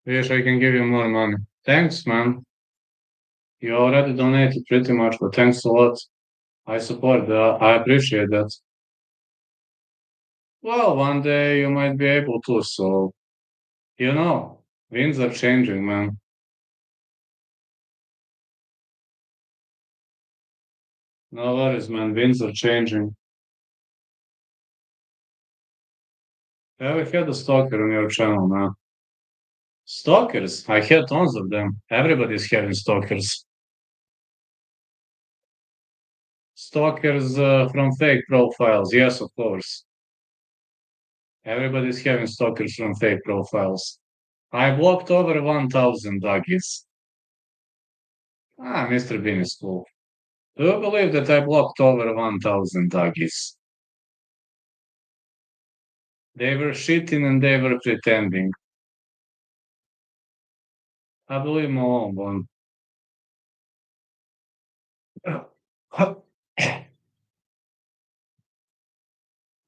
Wish I can give you more money. Thanks, man. You already donated pretty much, but thanks a lot. I support that. I appreciate that. Well, one day you might be able to, so winds are changing, man. No worries, man. Winds are changing. Have you had a stalker on your channel, man? Stalkers? I had tons of them. Everybody's having stalkers. Stalkers from fake profiles. Yes, of course. Everybody's having stalkers from fake profiles. I blocked over 1,000 doggies. Ah, Mr. Bean is cool. Do you believe that I blocked over 1,000 doggies? They were shitting and they were pretending. I believe Malone won.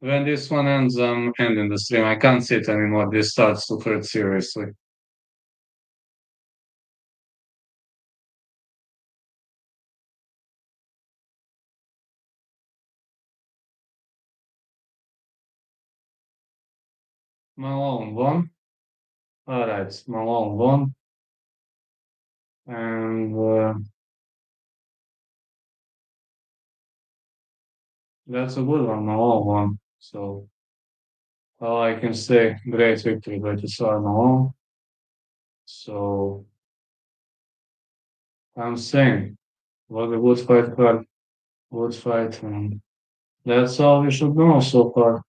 When this one ends, I'm ending the stream. I can't sit anymore. This starts to hurt seriously. Malone won. All right, Malone won. And that's a good one, Malone won. So all I can say, great victory by Tisar Malone. So I'm saying, what a good fight card, good fight, and that's all we should know so far.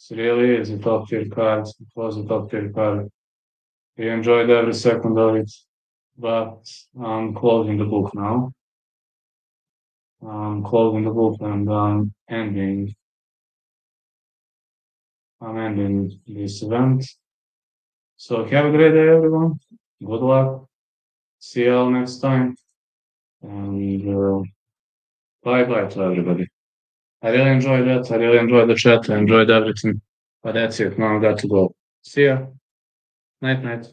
It really is a top tier card. It was a top tier card. We enjoyed every second of it, but I'm closing the book now. I'm closing the book and I'm ending this event. So have a great day, everyone. Good luck. See you all next time. And bye bye to everybody. I really enjoyed that. I really enjoyed the chat. I enjoyed everything. But that's it. Now I got to go. See ya. Night night.